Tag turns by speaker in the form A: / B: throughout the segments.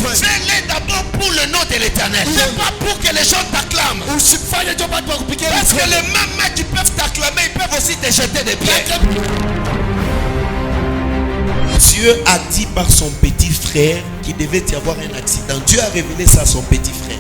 A: friend.
B: Fais-les d'abord pour le nom de l'Éternel. C'est pas pour que les gens t'acclament.
A: Usifanye jambo watu wakupigie
B: Parce que
A: mkono.
B: les mêmes mecs qui peuvent t'acclamer, ils peuvent aussi te jeter des pierres. Dieu a dit par son petit frère qu'il devait y avoir un accident. Dieu a révélé ça à son petit frère.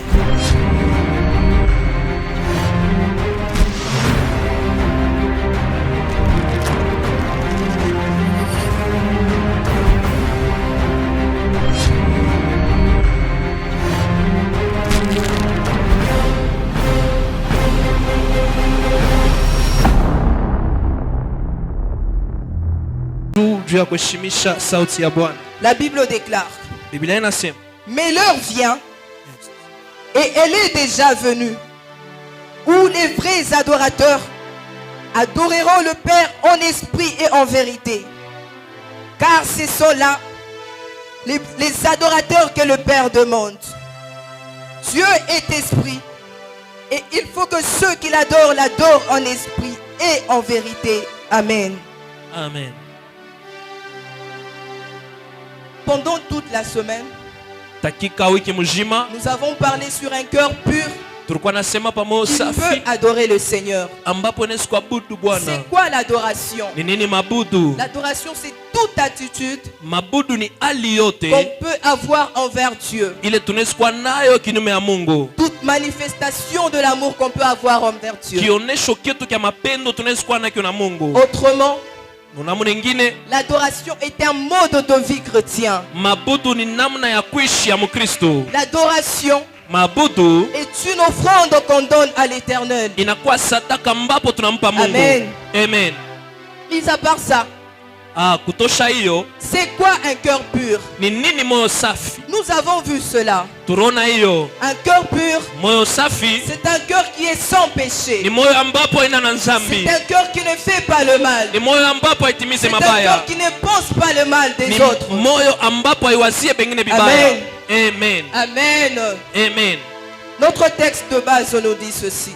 C: La Bible déclare,
D: Biblia inasema,
C: mais l'heure vient, et elle est déjà venue, où les vrais adorateurs adoreront le Père en esprit et en vérité. Car ce sont là les adorateurs que le Père demande. Dieu est esprit, et il faut que ceux qui l'adorent l'adorent en esprit et en vérité. Amen.
D: Amen.
C: Pendant toute la semaine,
D: Takika wiki mzima
C: nous avons parlé sur un cœur pur
D: tulikuwa nasema pamoja
C: qui
D: safi
C: veut adorer le Seigneur.
D: ambapo nesi kuabudu Bwana.
C: C'est quoi l'adoration?
D: Ni nini mabudu?
C: L'adoration, c'est toute attitude
D: Mabudu ni hali yote
C: qu'on peut avoir envers Dieu.
D: ile tunaweza kuwa nayo kinyume ya Mungu.
C: Toute manifestation de l'amour qu'on peut avoir envers Dieu.
D: Kionesho kitu kya mapendo tunaweza kuwa nayo na Mungu.
C: Autrement,
D: Namna nyingine,
C: l'adoration est un mode de vie chrétien.
D: mabudu ni namna ya kuishi ya Mkristo.
C: L'adoration
D: Mabudu
C: est une offrande qu'on donne à l'Éternel.
D: inakuwa sadaka ambapo tunampa Mungu.
C: Amen.
D: Amen.
C: Mis à part ça,
D: Kutosha hiyo,
C: c'est quoi un cœur pur?
D: ni nini moyo safi?
C: Nous avons vu cela.
D: Turona hiyo.
C: Un cœur pur,
D: Moyo safi
C: c'est un cœur qui est sans péché.
D: ni moyo ambapo ina na nzambi.
C: C'est un cœur qui ne fait pas le mal.
D: Ni moyo ambapo haitimize
C: C'est un
D: mabaya.
C: cœur qui ne pense pas le mal des
D: Ni
C: autres.
D: moyo ambapo haiwazie pengine vibaya. Amen.
C: Amen.
D: Amen.
C: Notre texte de base nous dit ceci.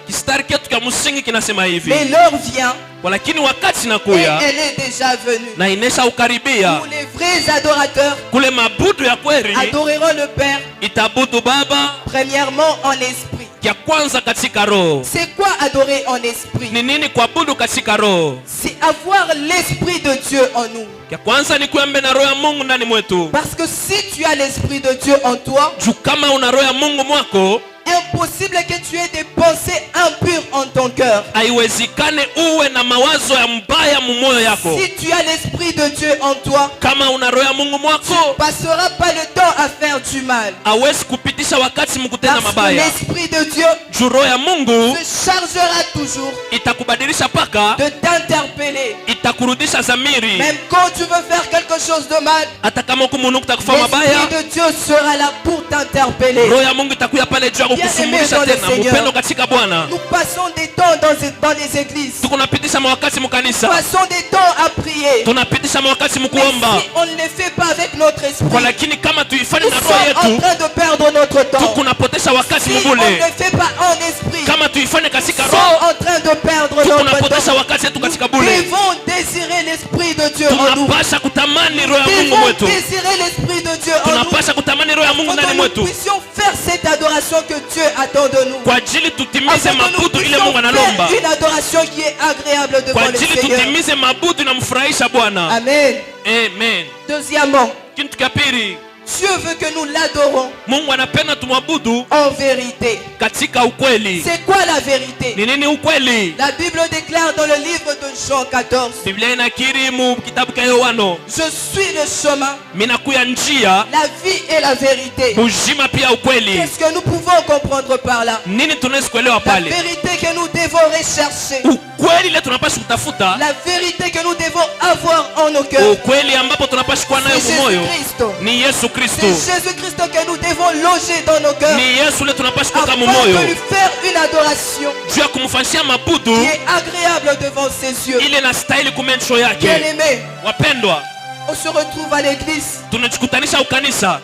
D: Kistari ketu kya msingi kinasema hivi.
C: Mais l'heure vient
D: Lakini wakati
C: et
D: nakuya
C: elle est déjà venue.
D: na inesha ukaribia
C: Où les vrais adorateurs
D: kule mabudu ya kweli
C: adoreront le Père
D: itabudu Baba
C: premièrement en esprit.
D: kya kwanza katika roho.
C: C'est quoi adorer en esprit?
D: Ni nini kuabudu katika roho?
C: C'est avoir l'esprit de Dieu en nous.
D: Kya kwanza ni kuembe na roho ya Mungu ndani mwetu.
C: Parce que si tu as l'esprit de Dieu en toi,
D: Juu kama una roho ya Mungu mwako,
C: impossible que tu aies des pensées impures en ton cœur.
D: haiwezekane uwe na mawazo ya mbaya mumoyo yako.
C: Si tu as l'esprit de Dieu en toi,
D: Kama una roho ya Mungu mwako,
C: passeras pas le temps à faire du mal.
D: hawezi kupitisha wakati mkutenda
C: Parce que
D: mabaya.
C: l'esprit de Dieu
D: Juu roho ya Mungu
C: se chargera toujours
D: itakubadilisha paka,
C: de t'interpeller.
D: itakurudisha zamiri.
C: Même quand tu veux faire quelque chose de mal,
D: Hata kama kumunu kutakufa mabaya,
C: l'esprit de Dieu sera là pour t'interpeller.
D: roho ya Mungu itakuya pale juu ya kukusumulisha
C: Bien-aimé dans
D: tena.
C: le Seigneur.
D: Mpendo katika Bwana.
C: Nous passons des temps dans les églises.
D: Tukunapitisha mawakati
C: Nous
D: mkanisa.
C: passons des temps à prier.
D: Tunapitisha mawakati
C: Mais
D: mkuomba.
C: si on ne le fait pas avec notre
D: Kwa
C: esprit,
D: lakini kama tuifanye
C: nous
D: na roho
C: sommes en
D: yetu,
C: train de perdre notre temps.
D: tukunapotesha wakati
C: Si on ne
D: mbule.
C: le fait pas en esprit,
D: Kama tuifanye katika
C: nous sommes
D: roho,
C: en train de perdre notre
D: tukunapotesha
C: temps.
D: wakati yetu katika
C: Nous
D: bule.
C: devons désirer l'esprit de Dieu en nous.
D: Tunapasha kutamani roho ya
C: Nous
D: Mungu
C: devons
D: mwetu.
C: désirer l'esprit de Dieu en nous.
D: Tunapasha kutamani roho ya Mungu
C: Pour
D: ndani
C: que nous
D: mwetu.
C: puissions faire cette adoration que Dieu attend de nous.
D: Kwa ajili tutimize
C: Afin que nous
D: mabudu ile
C: puissions
D: Mungu analomba.
C: faire une adoration qui est agréable
D: Kwa
C: devant le
D: ajili
C: Seigneur.
D: tutimize mabudu inamfurahisha Bwana.
C: Amen.
D: Amen.
C: Deuxièmement,
D: Kitu cha pili,
C: Dieu veut que nous l'adorons
D: Mungu anapenda tumwabudu
C: en vérité.
D: katika ukweli.
C: C'est quoi la vérité?
D: Ni nini ukweli?
C: La Bible déclare dans le livre de Jean 14,
D: Biblia inakiri mu kitabu cha Yohano,
C: je suis le chemin,
D: minakuya njia,
C: la vie et la vérité.
D: uzima pia ukweli.
C: Qu'est-ce que nous pouvons comprendre par là?
D: Nini tunaweza kuelewa
C: La
D: pale?
C: vérité que nous devons rechercher.
D: Ukweli ile tunapaswa kutafuta,
C: La vérité que nous devons avoir en nos cœurs.
D: ukweli ambapo tunapaswa kuwa nayo
C: C'est
D: kumoyo
C: Jésus-Christ.
D: ni Yesu Kristo.
C: C'est Jésus-Christ que nous devons loger dans nos cœurs.
D: Ni Yesu ile tunapaswa kuweka
C: Afin
D: mumoyo
C: de lui faire une adoration
D: juu ya kumfanyia mabudu
C: qui est agréable devant ses yeux.
D: ile nastahili kumencho
C: Bien
D: yake.
C: aimé,
D: Wapendwa,
C: on se retrouve à l'église
D: tunajikutanisha ukanisa,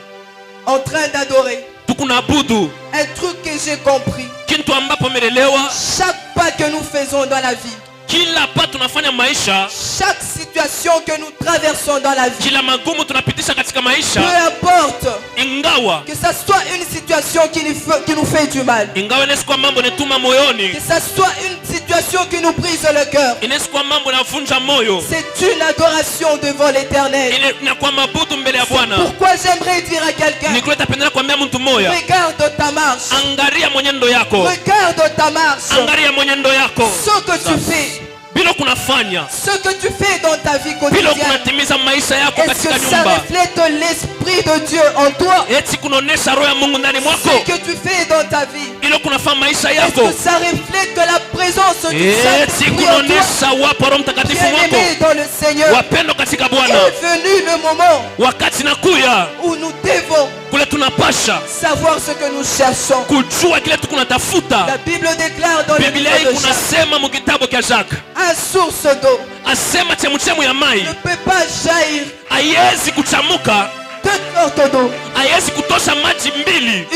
C: en train d'adorer.
D: tukunaabudu
C: Un truc que j'ai compris.
D: kitu ambapo melelewa,
C: Chaque pas que nous faisons dans la vie,
D: kila pa tunafanya maisha,
C: chaque situation que nous traversons dans la vie,
D: kila magumu tunapitisha katika maisha,
C: peu importe
D: ingawa
C: que ça soit une situation qui nous fait du mal,
D: ingawa inaweza kuwa mambo netuma moyoni,
C: que ça soit une situation qui nous brise le cœur,
D: inaweza kuwa mambo navunja moyo,
C: c'est une adoration devant l'Éternel.
D: ile inakuwa mabudu mbele ya Bwana.
C: Pourquoi j'aimerais dire à quelqu'un,
D: Nikuleta pendela kuambia mtu mmoja,
C: regarde ta marche,
D: angalia mwenendo yako,
C: regarde ta marche,
D: angalia mwenendo yako,
C: ce que tu fais,
D: bila kunafanya,
C: ce que tu fais dans ta vie
D: bila
C: quotidienne.
D: kunatimiza maisha yako
C: Est-ce
D: katika
C: que ça
D: nyumba,
C: reflète l'esprit de Dieu en toi?
D: eti kunaonesha roho ya Mungu ndani mwako,
C: Ce que tu fais dans ta vie,
D: ile kunafanya maisha
C: est-ce
D: yako,
C: que ça reflète la présence du
D: eti
C: Saint-Esprit en toi?
D: kunaonesha wapo Roho Mtakatifu mwako.
C: Bien-aimé dans le Seigneur,
D: Wapendo katika Bwana,
C: est venu le moment
D: wakati nakuya
C: où nous devons
D: kule tunapasha
C: savoir ce que nous cherchons.
D: kujua kile tukunatafuta.
C: La Bible déclare dans le
D: Biblia
C: livre
D: hii
C: de Jacques,
D: kunasema mu kitabu cha Jacques,
C: un source d'eau
D: asema chemuchemu ya mai
C: ne peut pas jaillir
D: haiwezi kuchamuka,
C: deux sortes d'eau.
D: haiwezi kutosha maji mbili,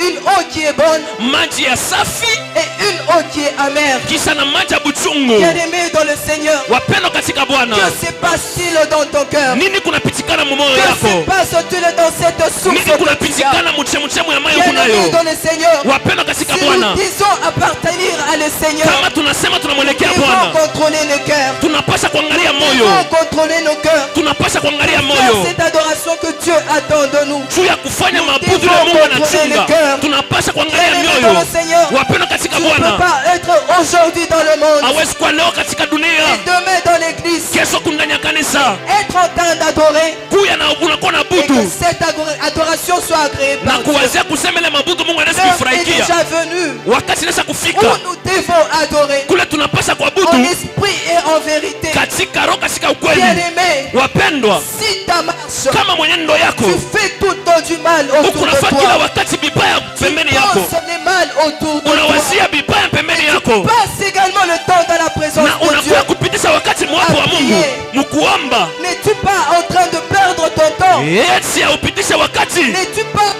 C: Une eau qui est bonne
D: maji ya safi
C: et une eau qui est amère.
D: kisha na maji ya buchungu.
C: Bien-aimé dans le Seigneur,
D: Wapendo katika Bwana,
C: que se passe-t-il dans ton cœur?
D: nini kunapitikana mu moyo
C: Que se
D: yako?
C: passe-t-il dans cette source
D: Nini
C: que tu as?
D: kunapitikana mu chemuchemu ya mai
C: Bien-aimé
D: kunayo?
C: dans le Seigneur,
D: Wapendo katika
C: si
D: Bwana,
C: nous disons appartenir à le Seigneur,
D: kama tunasema tunamwelekea
C: nous devons
D: Bwana,
C: contrôler les cœurs.
D: tunapasha kuangalia
C: Nous
D: moyo,
C: devons contrôler nos cœurs.
D: tunapasha kuangalia
C: Faire
D: moyo
C: cette adoration que Dieu attend de nous.
D: juu ya kufanya mabudu
C: devons
D: ya Mungu
C: contrôler le
D: anachunga.
C: cœur.
D: Tunapasha kuangalia
C: Bien-aimé
D: mioyo.
C: dans le Seigneur,
D: Wapendo
C: tu
D: katika
C: ne peux
D: Bwana,
C: pas être aujourd'hui dans le monde
D: hawezi kuwa leo katika
C: et
D: dunia,
C: demain dans l'église,
D: kesho kundani ya kanisa,
C: être en train d'adorer
D: kuya na unakuwa na
C: et que
D: budu
C: cette adoration soit agréée
D: na
C: par Dieu.
D: kuwazia kusema ile mabudu Mungu anaweza
C: L'heure est
D: kuifurahikia.
C: déjà venue
D: Wakati inaweza
C: où
D: kufika
C: nous devons adorer
D: kule tunapasha
C: en
D: kuabudu
C: esprit et en vérité.
D: katika roho, katika ukweli.
C: Bien-aimé,
D: Wapendwa,
C: si ta marche,
D: kama mwenendo yako
C: tu fais tout le temps du mal autour de
D: ukunafaa kila
C: toi,
D: wakati vibaya
C: tu
D: pembeni yako,
C: penses les mal autour de toi,
D: unawazia vibaya pembeni yako,
C: passe également le temps dans la présence
D: na
C: de Dieu.
D: unakuwa kupitisha wakati mwapo wa Mungu mkuomba,
C: N'es-tu pas en train de perdre ton temps?
D: eti aupitishe wakati,
C: N'es-tu pas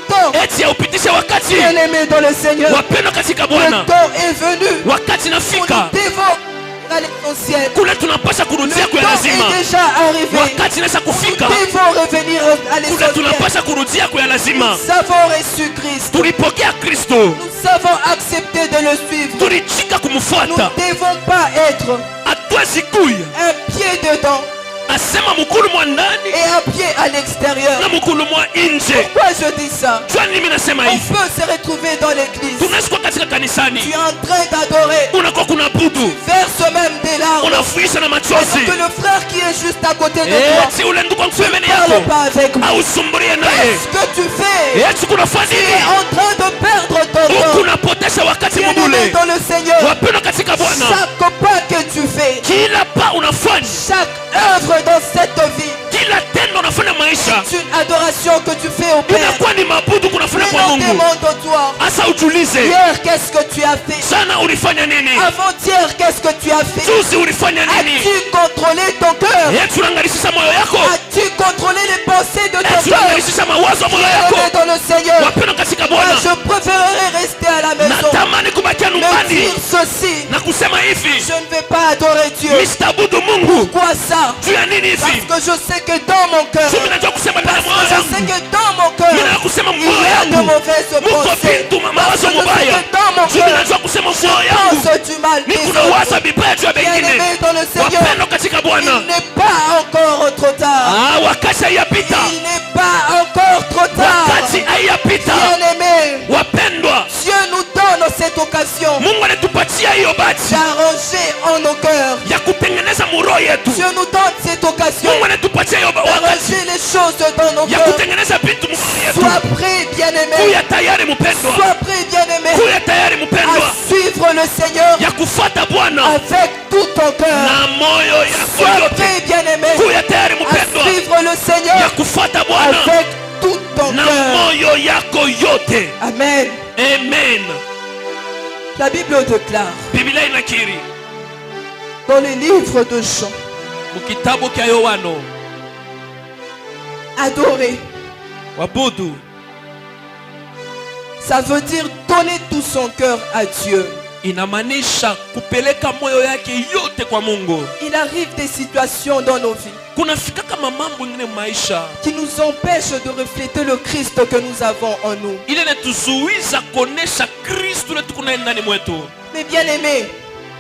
C: ton temps?
D: eti aupitishe wakati.
C: Bien-aimé dans le Seigneur,
D: Wapendwa katika
C: le
D: Bwana,
C: temps est venu
D: wakati
C: où
D: nafika
C: nous devons à l'essentiel.
D: kule tunapasha
C: Le
D: kurudia kwa
C: temps
D: lazima,
C: est déjà arrivé.
D: wakati inaweza kufika
C: Nous devons revenir à
D: kule
C: l'essentiel.
D: tunapasha kurudia kwa lazima.
C: Nous avons reçu Christ.
D: Tulipokea Kristo,
C: Nous avons accepté de le suivre.
D: tulichika
C: Nous
D: kumfuata,
C: ne devons pas être
D: hatuwezi kuya
C: un pied dedans
D: asema mukulu mwa ndani
C: et un pied à l'extérieur.
D: na mukulu mwa nje.
C: Pourquoi je dis ça?
D: Jua nini nasema
C: On
D: hivi?
C: peut se retrouver dans l'église.
D: Tunaweza kuwa katika
C: Tu
D: kanisani,
C: es en train d'adorer.
D: unakuwa kuna budu,
C: Verse même des larmes.
D: unafuisha na
C: Est-ce
D: machozi,
C: que le frère qui est juste à côté de toi
D: eti ule ndugu wa pembeni
C: ne parle
D: yako
C: pas avec moi?
D: ausumbulie naye,
C: Qu'est-ce que tu fais?
D: eti kunafanya
C: Tu es
D: nini?
C: en train de perdre ton temps.
D: Ukunapotesha wakati
C: Bien-aimé
D: mubule.
C: dans le Seigneur,
D: Wapendwa katika Bwana,
C: chaque pas que tu fais,
D: kila pa unafanya,
C: chaque œuvre dans cette vie,
D: kila tendo unafanya maisha
C: c'est une adoration que tu fais au Père.
D: inakuwa ni mabudu kunafanya
C: Mais
D: kwa
C: on
D: Mungu.
C: demande-toi,
D: Asa ujiulize,
C: hier, qu'est-ce que tu as fait?
D: sana ulifanya nini?
C: Avant-hier, qu'est-ce que tu as fait?
D: Juzi ulifanya nini?
C: As-tu contrôlé ton cœur?
D: Eti unaangalisha moyo yako,
C: As-tu contrôlé les pensées de ton
D: eti
C: cœur?
D: unaangalisha mawazo ya moyo
C: Bien-aimé
D: yako.
C: dans le Seigneur,
D: Wapendwa katika
C: moi,
D: Bwana,
C: je préférerais rester à la maison.
D: natamani kubakia
C: Me
D: nyumbani
C: dire ceci,
D: na kusema hivi,
C: je ne vais pas adorer Dieu.
D: msitabudu Mungu.
C: Pourquoi ça?
D: Juu ya nini hivi?
C: Parce que je sais que dans mon cœur,
D: Juu mimi najua kusema ndani ya
C: parce
D: moyo
C: que je sais
D: yangu,
C: que dans mon
D: mimi
C: cœur,
D: najua kusema
C: il
D: moyo
C: y a de
D: yangu
C: mauvaises
D: muko
C: pensées.
D: vitu
C: Parce
D: mawazo
C: que je sais
D: mubaya.
C: que dans mon
D: Juu mimi
C: cœur,
D: najua kusema moyo yangu
C: pense du mal
D: ni
C: des
D: kuna
C: autres.
D: waza vibaya juu ya
C: Bien-aimé
D: wengine.
C: dans le Seigneur,
D: Wapendwa katika Bwana,
C: il n'est pas encore trop tard.
D: wakati haiyapita,
C: Il n'est pas encore trop tard.
D: wakati haiyapita.
C: Bien-aimé,
D: Wapendwa,
C: Dieu nous donne cette occasion
D: Mungu anatupatia hiyo bahati
C: d'arranger en nos cœurs.
D: ya kutengeneza muroho yetu.
C: Dieu nous donne cette occasion
D: Mungu anatupatia hiyo wakati
C: d'arranger les choses dans nos
D: ya
C: cœurs.
D: kutengeneza vitu muroho yetu.
C: Sois prêt, bien-aimé.
D: Kuya tayari mpendwa,
C: Sois prêt, bien-aimé,
D: kuya tayari mpendwa
C: à suivre le Seigneur
D: ya kufuata Bwana
C: avec tout ton cœur.
D: na moyo yako
C: Sois
D: yote.
C: prêt, bien-aimé,
D: Kuya tayari
C: à
D: mpendwa
C: suivre le
D: ya
C: Seigneur
D: kufuata Bwana
C: avec tout ton
D: na
C: cœur.
D: moyo yako yote.
C: Amen.
D: Amen.
C: La Bible déclare
D: Biblia inakiri
C: dans le livre de Jean,
D: mukitabu kya Yohano,
C: adorer,
D: wabudu
C: ça veut dire donner tout son cœur à Dieu.
D: inamaanisha kupeleka moyo yake yote kwa Mungu.
C: Il arrive des situations dans nos vies
D: Kunafika kama mambo ingine maisha
C: qui nous empêchent de refléter le Christ que nous avons en nous.
D: ile inatuzuiza kuonesha Kristo ile tuko naye ndani mwetu.
C: Mais bien aimé,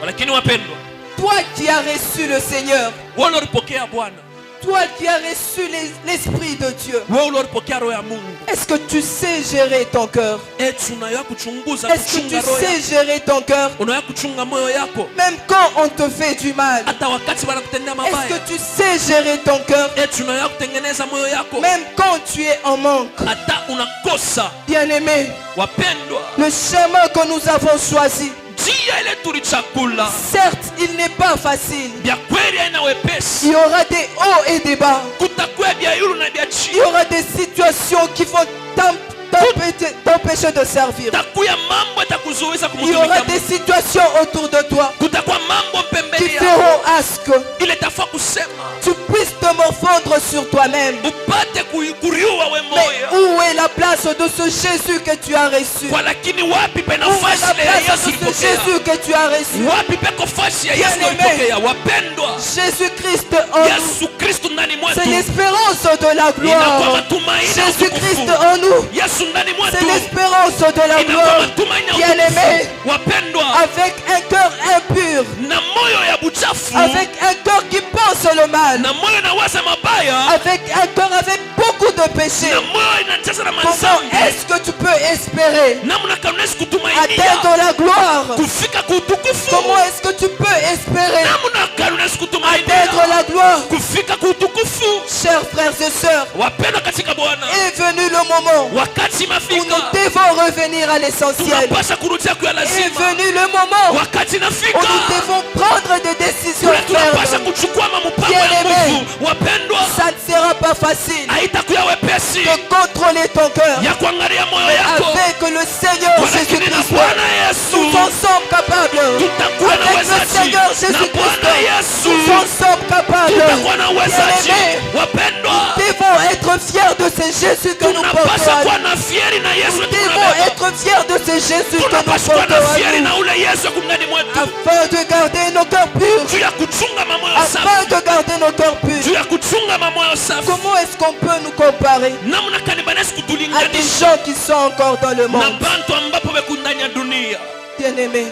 D: Lakini wapendwa,
C: toi qui as reçu le Seigneur,
D: wewe ulipokea Bwana,
C: toi qui as reçu l'Esprit de Dieu,
D: wewe ulipokea roho ya Mungu,
C: est-ce que tu sais gérer ton cœur?
D: tunaya kuchunguza
C: Est-ce que
D: kuchunga
C: tu
D: roho
C: sais
D: yako,
C: gérer ton cœur?
D: unaya kuchunga moyo yako
C: Même quand on te fait du mal,
D: hata wakati wanakutendea
C: est-ce
D: mabaya.
C: que tu sais gérer ton cœur?
D: Tunaya kutengeneza moyo yako
C: Même quand tu es en manque.
D: hata unakosa.
C: Bien-aimé,
D: Wapendwa,
C: le chemin que nous avons choisi,
D: njia ile tulichakula
C: certes, il n'est pas facile.
D: bya kweli haina wepesi.
C: Il y aura des hauts et des bas.
D: Kutakuwa bya yulu na bya
C: Il
D: chini.
C: y aura des situations qui vont t'empêcher de servir.
D: Takuya mambo yatakuzuiza
C: Il y aura
D: kumtumikia
C: des
D: Mungu.
C: situations autour de toi
D: Kutakuwa mambo
C: qui
D: pembeni
C: feront
D: yako
C: à ce que
D: ile tafaa kusema
C: tu puisses te morfondre sur toi-même.
D: upate kuriua we
C: Mais
D: moyo.
C: où est la place de ce Jésus que tu as reçu?
D: Kwa lakini wapi pe
C: Où est
D: nafasi
C: la
D: ile ya
C: place
D: Yesu
C: de ce
D: ilipokea?
C: Jésus que tu as reçu?
D: Wapi peko fasi ya Yesu
C: Bien-aimé.
D: ilipokea? Wapendwa,
C: Jésus-Christ en nous,
D: Yesu Kristo ndani
C: c'est
D: mwetu
C: l'espérance de la
D: inakuwa
C: gloire.
D: matumaini ya
C: Jésus-Christ
D: utukufu.
C: en nous,
D: Yesu ndani
C: c'est
D: mwetu
C: l'espérance de la
D: inakuwa
C: gloire.
D: matumaini ya
C: Bien-aimé,
D: utukufu. Wapendwa,
C: avec un cœur impur,
D: na moyo ya buchafu
C: avec un cœur qui pense le mal,
D: na moyo na waza mabaya
C: avec un cœur avec beaucoup de péchés,
D: na moyo inajaza na
C: comment
D: mazambi,
C: est-ce que tu peux espérer
D: namna kanaweza kutumainia
C: atteindre la gloire?
D: kufika kuutukufu?
C: Comment est-ce que tu peux espérer
D: Namna kanaweza kutumainia
C: atteindre la gloire?
D: kufika kuutukufu?
C: Chers frères et sœurs,
D: Wapendwa katika Bwana,
C: est venu le moment
D: wakati
C: où
D: mafika
C: nous devons revenir à l'essentiel.
D: tunapasha kurudia kwa
C: Est
D: lazima.
C: venu le moment
D: Wakati
C: où
D: nafika
C: nous devons prendre des décisions
D: kule tunapasha
C: fermes.
D: kuchukua mpango ya
C: Bien-aimé,
D: nguvu. Wapendwa,
C: ça ne sera pas facile
D: haitakuwa wepesi
C: de contrôler ton cœur.
D: ya kuangalia moyo yako,
C: Avec le Seigneur
D: lakini na
C: Jésus-Christ,
D: Bwana Yesu
C: nous en sommes capables.
D: tutakuwa na
C: Avec le
D: uwezaji.
C: Seigneur
D: Na
C: Jésus-Christ,
D: Bwana Yesu
C: nous en sommes capables.
D: tutakuwa na uwezaji.
C: Bien-aimés,
D: Wapendwa,
C: nous devons être fiers de ce Jésus que nous portons
D: tunapaswa
C: à
D: kuwa
C: nous.
D: na fieri na Yesu
C: Nous devons
D: tunabeba.
C: être fiers de ce Jésus que nous
D: Tunapaswa kuwa na
C: portons à
D: fieri
C: nous.
D: na ule Yesu kumndani mwetu,
C: Afin de garder nos cœurs purs.
D: juu ya kuchunga mamoyo
C: Afin
D: safi,
C: de garder nos cœurs
D: juu
C: purs.
D: ya kuchunga mamoyo safi.
C: Comment est-ce qu'on peut nous comparer
D: Namna kani banaweza
C: à des
D: kutulinganisha
C: gens qui sont encore dans le
D: na
C: monde?
D: bantu ambapo beku ndani ya dunia?
C: Bien-aimé,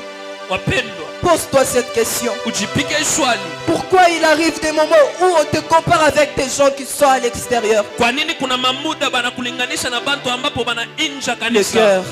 D: Wapendwa,
C: pose-toi cette question.
D: ujipike swali,
C: Pourquoi il arrive des moments où on te compare avec des gens qui sont à l'extérieur?
D: kwa nini kuna mamuda banakulinganisha na bantu ambapo bana inja
C: Le
D: kanisa?
C: cœur,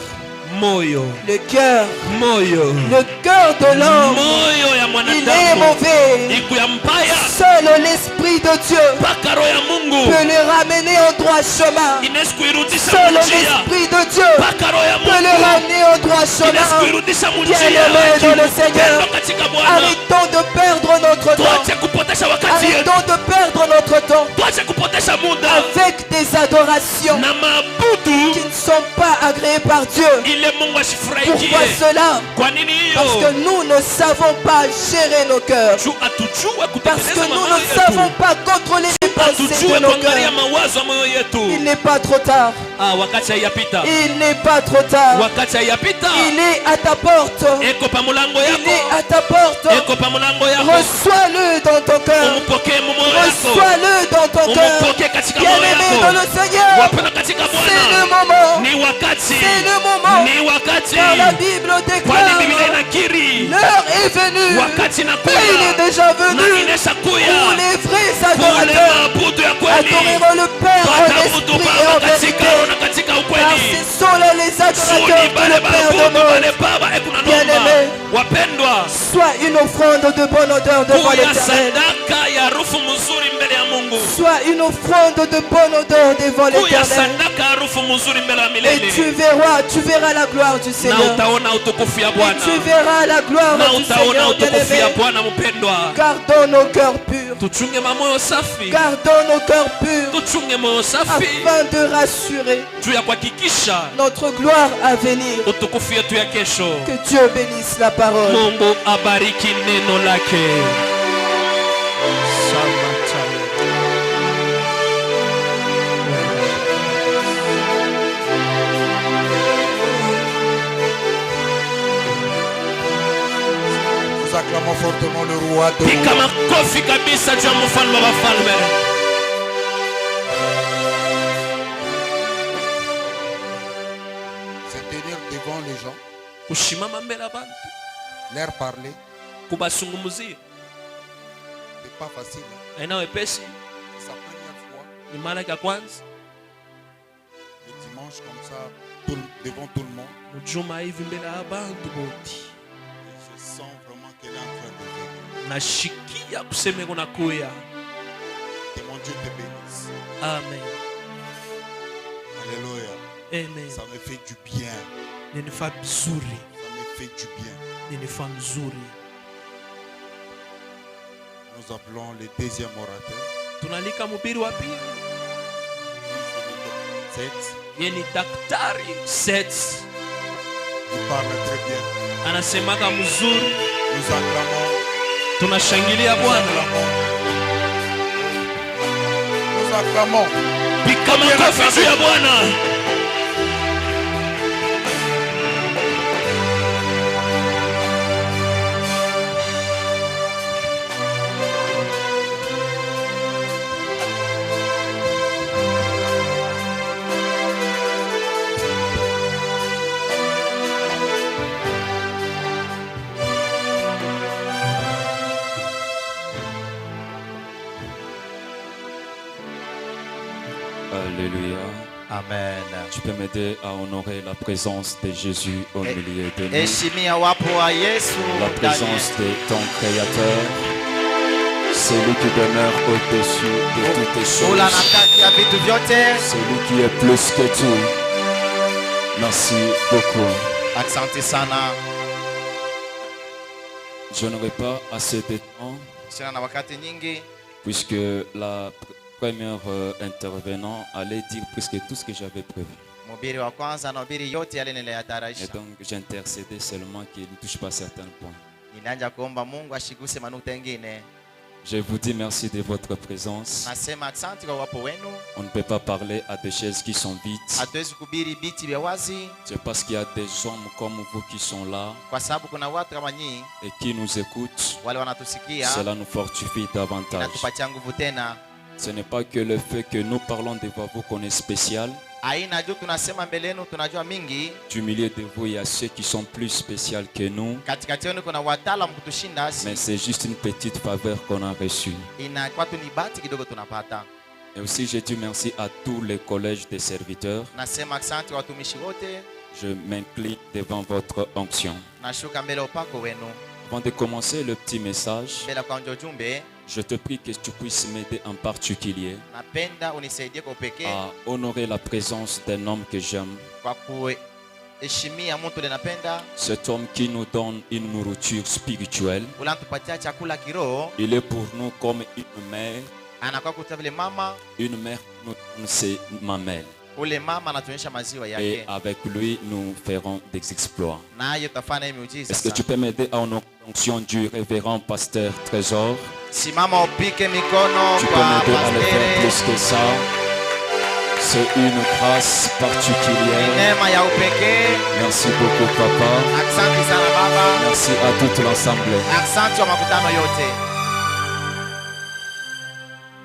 D: Moyo,
C: le cœur,
D: moyo,
C: le cœur de l'homme,
D: moyo ya
C: il est
D: mwanadamu
C: mauvais.
D: iku ya mbaya.
C: Seul l'Esprit de Dieu
D: Mpaka roho ya Mungu
C: peut le ramener au droit chemin.
D: inaweza kuirudisha
C: Seul
D: munjia.
C: l'Esprit de Dieu
D: Mpaka roho ya
C: peut le
D: Mungu
C: ramener au droit
D: inaweza
C: chemin.
D: kuirudisha munjia.
C: Bien-aimé dans le Seigneur,
D: Pendwa katika Bwana,
C: arrêtons de perdre notre temps.
D: tuache kupotesha wakati yetu,
C: Arrêtons de perdre notre temps
D: tuache kupotesha muda
C: avec des adorations
D: na maabudu
C: qui ne sont pas agréées par Dieu.
D: ile Mungu ashifurahikie.
C: Pourquoi cela?
D: Kwa nini
C: Parce que
D: hiyo?
C: nous ne savons pas gérer nos cœurs.
D: Juu atujue
C: Parce que
D: kutengeneza
C: nous
D: mamoyo
C: ne savons
D: yetu,
C: pas contrôler les pensées
D: atujue
C: de nos
D: kuangalia
C: cœurs.
D: mawazo ya moyo
C: Il
D: yetu.
C: n'est pas trop tard.
D: Wakati haiyapita,
C: Il n'est pas trop tard.
D: wakati haiyapita,
C: Il est à ta porte.
D: eko pa mulango
C: Il
D: yako,
C: est à ta porte.
D: eko pa mulango yako.
C: Reçois-le dans ton cœur.
D: Umupokee mumoyo yako,
C: Reçois-le dans ton cœur.
D: umupokee katika moyo
C: Bien-aimé dans
D: yako.
C: le Seigneur,
D: Wapenda katika
C: c'est le
D: Bwana,
C: moment.
D: ni wakati,
C: C'est le moment.
D: ni wakati,
C: Car la Bible
D: kwani Biblia
C: déclare
D: inakiri
C: l'heure est venue.
D: wakati
C: Et il
D: nakuya
C: est déjà
D: na
C: venu
D: ineshakuya
C: où les vrais
D: kule
C: adorateurs
D: maabudu ya kweli
C: adoreront le Père en
D: wataabudu
C: esprit et en
D: Baba katika
C: vérité.
D: roho na katika
C: Car
D: ukweli.
C: ce sont là les adorateurs que le Père demande. Bien-aimé,
D: Wapendwa,
C: Sois une offrande de bonne odeur devant
D: kuya
C: l'Éternel.
D: sadaka ya harufu mzuri mbele ya Mungu,
C: Sois une offrande de bonne odeur devant
D: kuya
C: l'Éternel.
D: sadaka ya harufu mzuri mbele ya
C: Et
D: milele,
C: tu verras la gloire du
D: na
C: Seigneur.
D: utaona utukufu ya
C: Et tu
D: Bwana,
C: verras la gloire
D: na
C: du
D: utaona
C: Seigneur,
D: utukufu ya
C: bien-aimé.
D: Bwana. Mpendwa,
C: Gardons nos cœurs purs.
D: tuchunge mamoyo safi,
C: Gardons nos cœurs purs
D: tuchunge moyo safi
C: afin de rassurer
D: juu ya kuhakikisha
C: notre gloire à venir.
D: utukufu yetu ya kesho.
C: Que Dieu bénisse la parole.
D: Mungu abariki neno lake.
A: Nous acclamons fortement le roi de
D: Pika
A: rois.
D: makofi kabisa juu ya mfalme wa wafalme.
A: Se tenir devant les gens,
D: Kushimama mbele ya bantu,
A: leur parler,
D: kubasungumuzia
A: c'est pas facile. Hein.
D: haina wepesi.
A: Sa première fois,
D: Ni mara ya kwanza
A: le dimanche comme ça, devant tout le monde.
D: mjuma hivi mbele ya bantu boti,
A: Et je sens vraiment qu'elle est en train de venir.
D: nashikia kuseme kuna kuya.
A: Que mon Dieu te bénisse.
D: Amen.
A: Alléluia.
D: Amen.
A: Ça me fait du bien.
D: Ninifaa vizuri,
A: Ça me fait du bien.
D: ninifaa mzuri.
A: Nous appelons le deuxième orateur.
D: Tunalika mhubiri wa pili,
A: Seth.
D: yeye ni daktari Seth,
A: Il parle très bien.
D: anasemaka mzuri.
A: Nous acclamons.
D: Tunashangilia
A: Nous
D: Bwana.
A: acclamons. Nous acclamons.
D: Pika makofi juu ya Bwana.
E: Alléluia.
F: Amen.
E: Tu peux m'aider à honorer la présence de Jésus au milieu de nous.
F: Heshimia wapo wa Yesu
E: La
F: ndani
E: présence
F: yetu.
E: de ton Créateur. Celui qui demeure au-dessus de toutes les
F: Ula na
E: choses.
F: kati ya vitu vyote.
E: Celui qui est plus que tout. Merci beaucoup.
F: Asante sana.
E: Je n'aurai pas assez de temps
F: Sina na wakati nyingi,
E: puisque la première intervenant allait dire presque tout ce que j'avais prévu.
F: mhubiri wa kwanza anahubiri yote yale
E: Et
F: niliyatayarisha.
E: donc j'intercédais seulement qu'il ne touche pas certains points.
F: Nilianza kuomba Mungu ashiguse manuta mengine.
E: Je vous dis merci de votre présence.
F: Nasema asante kwa uwapo wenu.
E: On ne peut pas parler à des chaises qui sont vides.
F: Hatuwezi kuhubiri biti vya wazi
E: C'est parce qu'il y a des hommes comme vous qui sont là
F: kwa sababu kuna watu kama nyinyi
E: et qui nous écoutent.
F: wale wanatusikia,
E: Cela nous fortifie davantage.
F: inatupatia nguvu tena.
E: Ce n'est pas que le fait que nous parlons de vous qu'on est spécial.
F: Aina juu tunasema mbele yenu tunajua mingi.
E: Du milieu de vous, il y a ceux qui sont plus spéciaux que nous.
F: Katikati yenu kuna wataalamu kutushinda,
E: Mais c'est juste une petite faveur qu'on a reçue.
F: inakuwa tu ni bahati kidogo tunapata.
E: Et aussi, je dis merci à tous les collèges des serviteurs.
F: Nasema asante kwa watumishi wote.
E: Je m'incline devant votre onction.
F: Nashuka mbele ya upako wenu.
E: Avant de commencer le petit message,
F: Mbele ya kuanza ujumbe,
E: je te prie que tu puisses m'aider en particulier
F: napenda unisaidie kwa upekee
E: à honorer la présence d'un homme que j'aime.
F: kwa kuheshimia mtu ule napenda,
E: Cet homme qui nous donne une nourriture spirituelle.
F: ule anatupatia chakula kiroho,
E: Il est pour nous comme une mère.
F: anakuwa kuta vile mama.
E: Une mère nous donne ses mamelles.
F: Ule mama anatuonyesha maziwa
E: Et
F: yake,
E: avec lui, nous ferons des exploits.
F: naye utafanya hii miujiza.
E: Est-ce que tu
F: Sasa
E: peux m'aider à honorer l'onction du révérend pasteur Trésor?
F: simama upike mikono
E: Tu peux
F: kwa
E: m'aider à le faire
F: pastere.
E: plus que ça. C'est une grâce
F: Ni
E: particulière.
F: neema ya upekee.
E: Merci beaucoup, papa.
F: Asante sana baba,
E: Merci à toute l'assemblée.
F: asante wa makutano yote.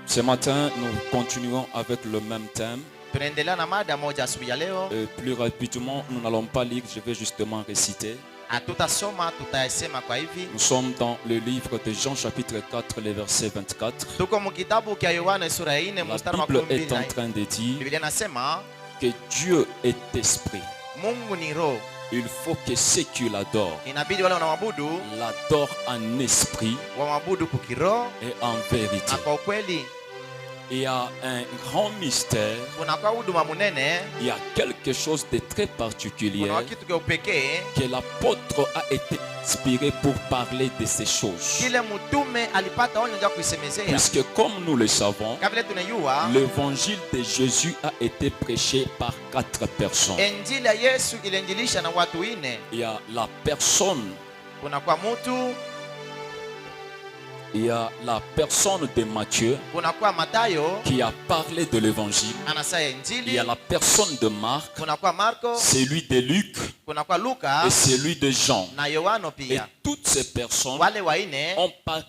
E: Ce matin, nous continuons avec le même thème.
F: Tunaendelea na mada moja asubuhi ya leo.
E: Plus rapidement, nous n'allons pas lire, je vais justement réciter.
F: Hatutasoma, tutayasema kwa hivi.
E: Nous sommes dans le livre de Jean chapitre 4, le verset 24.
F: Tuko mkitabu kia Yohana sura ya 4
E: La
F: mstari wa
E: Bible est
F: 12.
E: en train de dire
F: Biblia inasema
E: que Dieu est esprit.
F: Mungu ni roho.
E: Il faut que ceux qui l'adorent
F: Inabidi wale wanamwabudu
E: l'adorent en esprit
F: wamwabudu kukiroho
E: et en vérité.
F: na kwa ukweli.
E: Il y a un grand mystère,
F: Kunakuwa huduma munene,
E: il y a quelque chose de très particulier
F: kuna kitu kia upekee
E: que l'apôtre a été inspiré pour parler de ces choses.
F: kile mtume alipata onyo ja kuisemezea.
E: Puisque comme nous le savons,
F: Kama vile tunajua
E: l'évangile de Jésus a été prêché par 4 personnes.
F: injili ya Yesu iliinjilisha na watu 4.
E: Il y a la personne,
F: Kunakuwa mtu,
E: il y a la personne de Matthieu
F: kunakuwa Matayo
E: qui a parlé de l'évangile.
F: anasaya
E: Il y
F: injili,
E: a la personne de Marc,
F: kunakuwa Marko,
E: celui de Luc
F: kuna kwa Luka
E: et celui de Jean.
F: na Yohano
E: Et
F: pia.
E: toutes ces personnes
F: Wale waine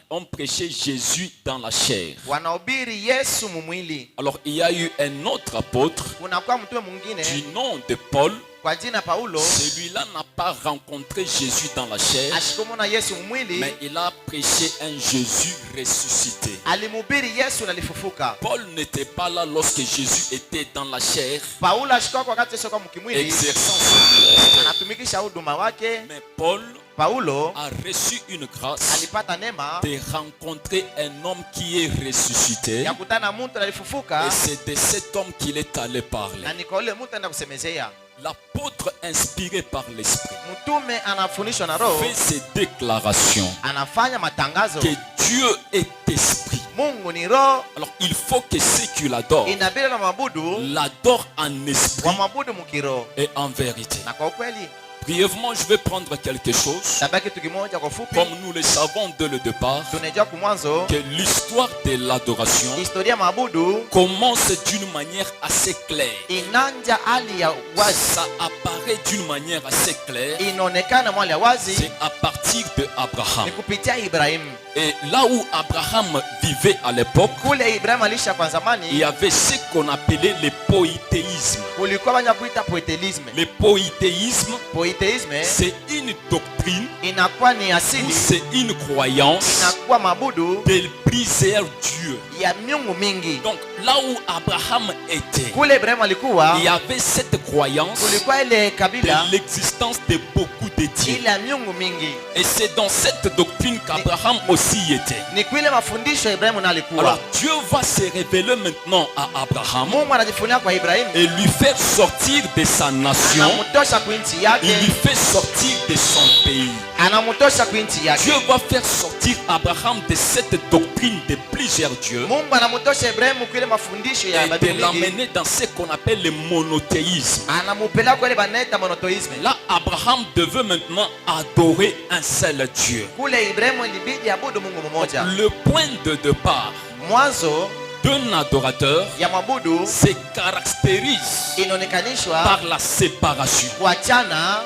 E: ont prêché Jésus dans la chair.
F: wanahubiri Yesu mumwili.
E: Alors il y a eu un autre apôtre
F: Kuna kwa mtume mwingine
E: du nom de Paul.
F: kwa jina Paulo,
E: Celui-là n'a pas rencontré Jésus dans la chair,
F: ashikumuna Yesu mwili,
E: mais il a prêché un Jésus ressuscité.
F: alimhubiri Yesu na alifufuka.
E: Paul n'était pas là lorsque Jésus était dans la chair,
F: Paulo ashikwa kwa wakati Yesu kwa mkimwili
E: exerçant son ministère.
F: anatumikisha huduma wake.
E: Mais Paul
F: Paulo
E: a reçu une grâce
F: alipata neema
E: de rencontrer un homme qui est ressuscité.
F: ya kutana mtu alifufuka,
E: Et c'est de cet homme qu'il est allé
F: na
E: parler.
F: ni kwa ule mtu anaenda kusemezea.
E: L'apôtre, inspiré par l'Esprit,
F: Mtume anafundishwa na Roho,
E: fait ces déclarations
F: anafanya matangazo.
E: que Dieu est esprit.
F: Mungu ni roho,
E: Alors il faut que ceux qui l'adorent
F: inabidi na mabudu
E: l'adorent en esprit
F: wa mabudu mkiroho
E: et en vérité.
F: na kwa ukweli.
E: Brièvement, je vais prendre quelque chose.
F: Tabaki kitu kimoja kwa fupi,
E: Comme nous le savons dès le départ,
F: tunajua kwa mwanzo
E: que l'histoire de l'adoration
F: historia mabudu
E: commence d'une manière assez claire.
F: inanja hali ya wazi,
E: Ça apparaît d'une manière assez claire.
F: inaonekana mwali ya wazi
E: C'est à partir de Abraham.
F: ni kupitia Ibrahim.
E: Et là où Abraham vivait à l'époque,
F: Kule Ibrahim alisha kwa
E: il y
F: zamani,
E: avait ce qu'on appelait le polythéisme.
F: kulikuwa banya kuita poetelisme.
E: Le polythéisme,
F: Poeteisme
E: c'est une doctrine
F: inakuwa ni
E: ou
F: asili,
E: c'est une croyance
F: inakuwa mabudu
E: de plusieurs dieux.
F: ya miungu mingi.
E: Donc là où Abraham était,
F: Kule Ibrahim alikuwa,
E: il y avait cette croyance
F: kulikuwa ile kabila
E: de l'existence de beaucoup de dieux.
F: ile ya miungu mingi.
E: Et c'est dans cette doctrine qu'Abraham aussi était.
F: Ni kwile mafundisho ya Ibrahimu na alikuwa.
E: Alors Dieu va se révéler maintenant à Abraham
F: Mungu anajifunia kwa Ibrahimu,
E: et lui faire sortir de sa nation.
F: anamutosha kuinchi
E: Il
F: yake,
E: lui fait sortir de son pays.
F: anamutosha kuinchi yake.
E: Dieu va faire sortir Abraham de cette doctrine de plusieurs dieux
F: Mungu anamutosha Ibrahimu kwile mafundisho ya
E: et de
F: Biblia mingi,
E: l'amener dans ce qu'on appelle le monothéisme.
F: anamupeleka kwa ile banaita monotheisme.
E: Là, Abraham devait maintenant adorer un seul Dieu.
F: Kule Ibrahimu ilibidi abudu Mungu mmoja.
E: Le point de départ
F: Mwanzo
E: d'un adorateur
F: ya mabudu
E: se caractérise
F: inaonekanishwa
E: par la séparation.
F: kuachana.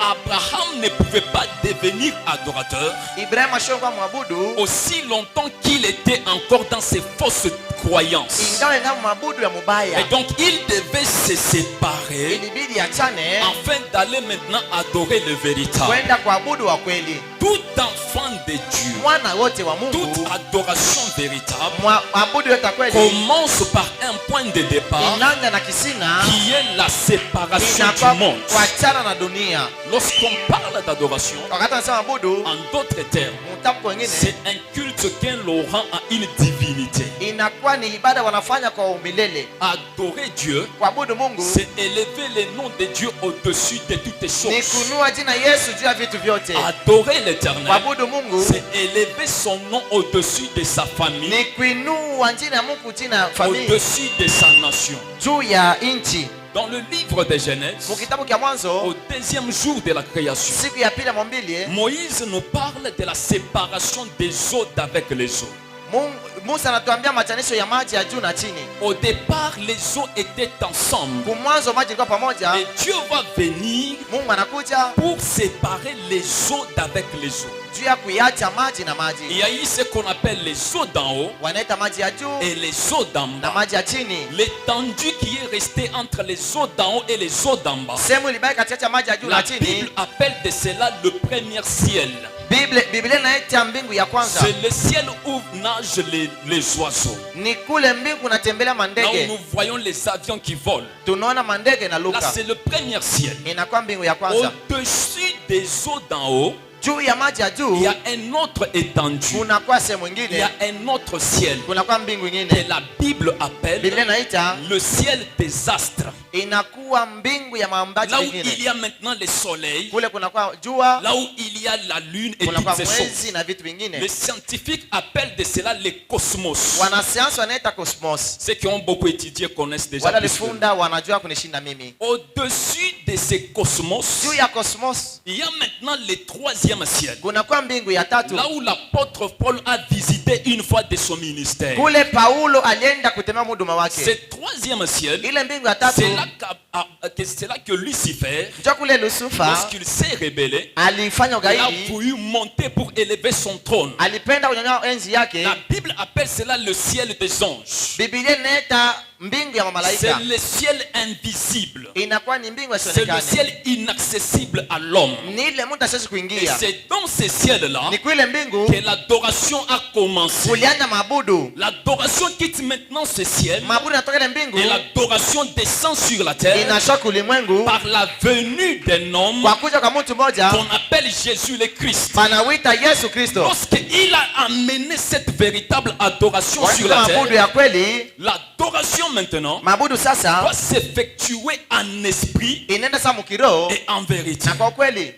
E: Abraham ne pouvait pas devenir adorateur
F: Ibrahimu ashokwa mwabudu
E: aussi longtemps qu'il était encore dans ses fausses croyances.
F: ingawa ina mabudu ya mubaya,
E: Et donc il devait se séparer
F: ilibidi achane
E: afin d'aller maintenant adorer le véritable.
F: kwenda kuabudu wa kweli.
E: Tout enfant de Dieu,
F: Mwana wote wa
E: toute
F: Mungu,
E: adoration véritable
F: mabudu yote ya kweli
E: commence par un point de départ
F: inanga na kisina,
E: qui est la séparation du
F: inakuwa
E: monde.
F: kuachana na dunia.
E: Lorsqu'on parle d'adoration,
F: Wakati anasema mabudu,
E: en d'autres termes,
F: mtamko wengine
E: c'est un culte qu'un Laurent a une divinité.
F: inakuwa ni ibada wanafanya kwa umilele.
E: Adorer Dieu,
F: Kuabudu Mungu
E: c'est élever le nom de Dieu au-dessus de toutes
F: ni
E: choses.
F: kunua jina Yesu juu ya vitu vyote.
E: Adorer l'éternel,
F: Kuabudu Mungu
E: c'est élever son nom au-dessus de sa famille,
F: ni kuinua jina ya Mungu, jina ya familia
E: au-dessus de sa nation.
F: juu ya nchi.
E: Dans le livre de Genèse,
F: Mukitabu kya
E: au
F: Mwanzo
E: deuxième jour de la création,
F: siku ya pili ya maumbile,
E: Moïse nous parle de la séparation des eaux d'avec les eaux.
F: Musa anatuambia machanisho ya maji ya juu na chini.
E: Au départ, les eaux étaient ensemble.
F: Kumwanzo maji ilikuwa pamoja.
E: Et Dieu va venir
F: Mungu anakuja
E: pour séparer les eaux d'avec les eaux.
F: juu ya kuiacha maji na
E: Il
F: maji,
E: y a eu ce qu'on appelle les eaux d'en haut
F: wanaita maji ya juu
E: et les eaux d'en
F: na
E: bas.
F: maji ya chini.
E: L'étendue qui est restée entre les eaux d'en haut et les eaux d'en bas.
F: Sehemu ilibaki katikati ya maji ya juu
E: La
F: na chini.
E: Bible appelle de cela le premier ciel.
F: Biblia inaita mbingu ya kwanza.
E: C'est le ciel où nagent les oiseaux.
F: Ni kule mbingu natembelea
E: Là où
F: mandege,
E: nous voyons les avions qui volent.
F: tunaona mandege na
E: Là,
F: luka.
E: c'est le premier ciel.
F: Inakuwa mbingu ya kwanza.
E: Au-dessus des eaux d'en haut,
F: Juu ya maji ya
E: il
F: juu
E: y a un autre étendue.
F: kunakuwa sehemu
E: Il y
F: ingine,
E: a un autre ciel
F: kunakuwa mbingu
E: que
F: ingine.
E: la Bible appelle
F: Biblia inaita
E: le ciel des astres.
F: inakuwa mbingu ya maambaji
E: Là où il
F: mengine.
E: y a maintenant le soleil,
F: Kule kunakuwa jua,
E: là où il y a la lune et
F: kunakuwa
E: toutes ces choses.
F: mwezi na vitu
E: Les
F: vingine.
E: scientifiques appellent de cela les cosmos.
F: Wanasayansi wanaita cosmos.
E: Ceux qui ont beaucoup étudié connaissent déjà
F: Wale
E: plus que nous.
F: walifunda wanajua kunishinda mimi.
E: Au-dessus de ces cosmos,
F: Juu ya cosmos
E: il y a maintenant le troisième ciel.
F: kunakuwa mbingu ya tatu.
E: Là où l'apôtre Paul a visité une fois de son ministère.
F: Kule Paulo alienda kutembea huduma
E: Ce
F: wake.
E: troisième ciel,
F: Ile mbingu ya tatu
E: c'est là
D: que c'est là que Lucifer,
F: Njoo kule Lucifer
D: lorsqu'il s'est rebellé,
F: alifanya
D: il a
F: ugaidi,
D: voulu monter pour élever son trône.
F: alipenda kunyanyua enzi yake.
D: La Bible appelle cela le ciel des anges.
F: Biblia inaita mbingu ya
D: C'est
F: malaika.
D: le ciel invisible.
F: Inakuwa ni mbingu
D: C'est le
F: isionekane.
D: ciel inaccessible à l'homme.
F: Ni ile mtu asiwezi
D: Et
F: kuingia.
D: c'est dans ce ciel-là
F: Ni kuile mbingu
D: que l'adoration a commencé.
F: kulianza maabudu.
D: L'adoration quitte maintenant ce ciel
F: Maabudu inatoka ile mbingu
D: et l'adoration descend sur la terre
F: inashuka ulimwengu
D: par la venue d'un homme
F: kwa kuja kwa mtu mmoja
D: qu'on appelle Jésus le Christ.
F: panawita Yesu Kristo.
D: Lorsqu'il a amené cette véritable adoration sur
F: Kwa
D: la
F: maabudu
D: terre,
F: ya kweli,
D: l'adoration maintenant
F: maabudu sasa
D: doit s'effectuer en esprit
F: inaenda sasa mkiroho
D: et en vérité.
F: na kwa kweli.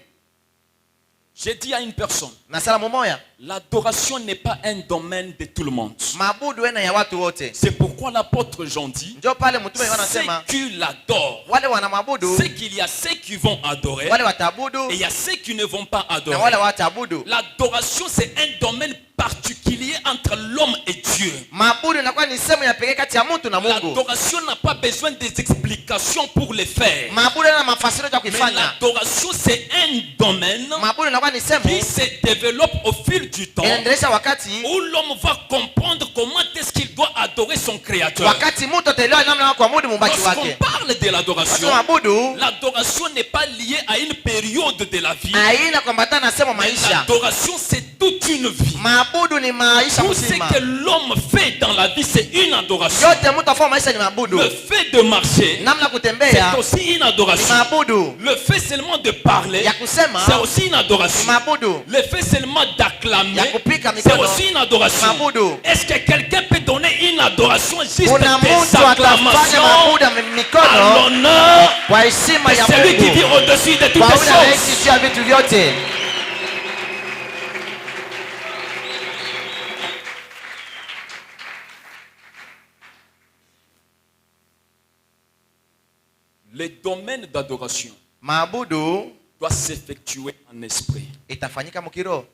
D: J'ai dit à une personne,
F: Na salamu moya,
D: l'adoration n'est pas un domaine de tout le monde.
F: maabudu ena ya watu wote.
D: C'est pourquoi l'apôtre Jean dit,
F: Njoo pale mtume
D: ceux
F: anasema
D: qui l'adorent,
F: wale wanamwabudu,
D: c'est qu'il y a ceux qui vont adorer
F: wale wataabudu
D: et il y a ceux qui ne vont pas
F: na
D: adorer.
F: wale wataabudu.
D: L'adoration, c'est un domaine particulier entre l'homme et Dieu.
F: Maabudu inakuwa ni sehemu ya pekee kati ya mtu na Mungu.
D: L'adoration n'a pas besoin des explications pour le faire.
F: Maabudu yana mafasiro ya
D: Mais
F: kuifanya.
D: l'adoration, c'est un domaine
F: Maabudu inakuwa ni
D: qui
F: sehemu
D: se développe au fil du temps
F: inaendelesha wakati
D: où l'homme va comprendre comment est-ce qu'il doit adorer son créateur.
F: wakati mtu ataelewa namna ya kuabudu muumbaji
D: Lorsqu'on
F: wake.
D: parle de l'adoration,
F: Maabudu
D: l'adoration n'est pas liée à une période de la vie.
F: haina kuambatana na sehemu
D: Mais
F: maisha.
D: l'adoration, c'est toute une vie.
F: Maabudu ni maisha
D: Tout ce
F: mzima.
D: que l'homme fait dans la vie, c'est une adoration.
F: Yote mtu afanya maisha ni maabudu.
D: Le fait de marcher,
F: Namna ya
D: c'est
F: kutembea
D: aussi une
F: ni
D: adoration.
F: maabudu.
D: Le fait seulement de parler,
F: Ya kusema
D: c'est aussi une
F: ni
D: adoration.
F: maabudu.
D: Le fait seulement d'acclamer,
F: Ya kupika
D: c'est
F: mikono
D: aussi une adoration.
F: maabudu.
D: Est-ce que quelqu'un peut donner une adoration juste
F: Kuna mtu
D: des
F: atafanya
D: acclamations
F: maabudu ya
D: à
F: mikono
D: l'honneur
F: kwa heshima
D: de
F: ya
D: celui qui
F: Mungu.
D: vit au-dessus de toutes
F: Kwa
D: les
F: ule anaishi
D: choses?
F: juu ya vitu vyote.
D: Le domaine d'adoration
F: Maabudu
D: doit s'effectuer en esprit.
F: itafanyika mkiroho.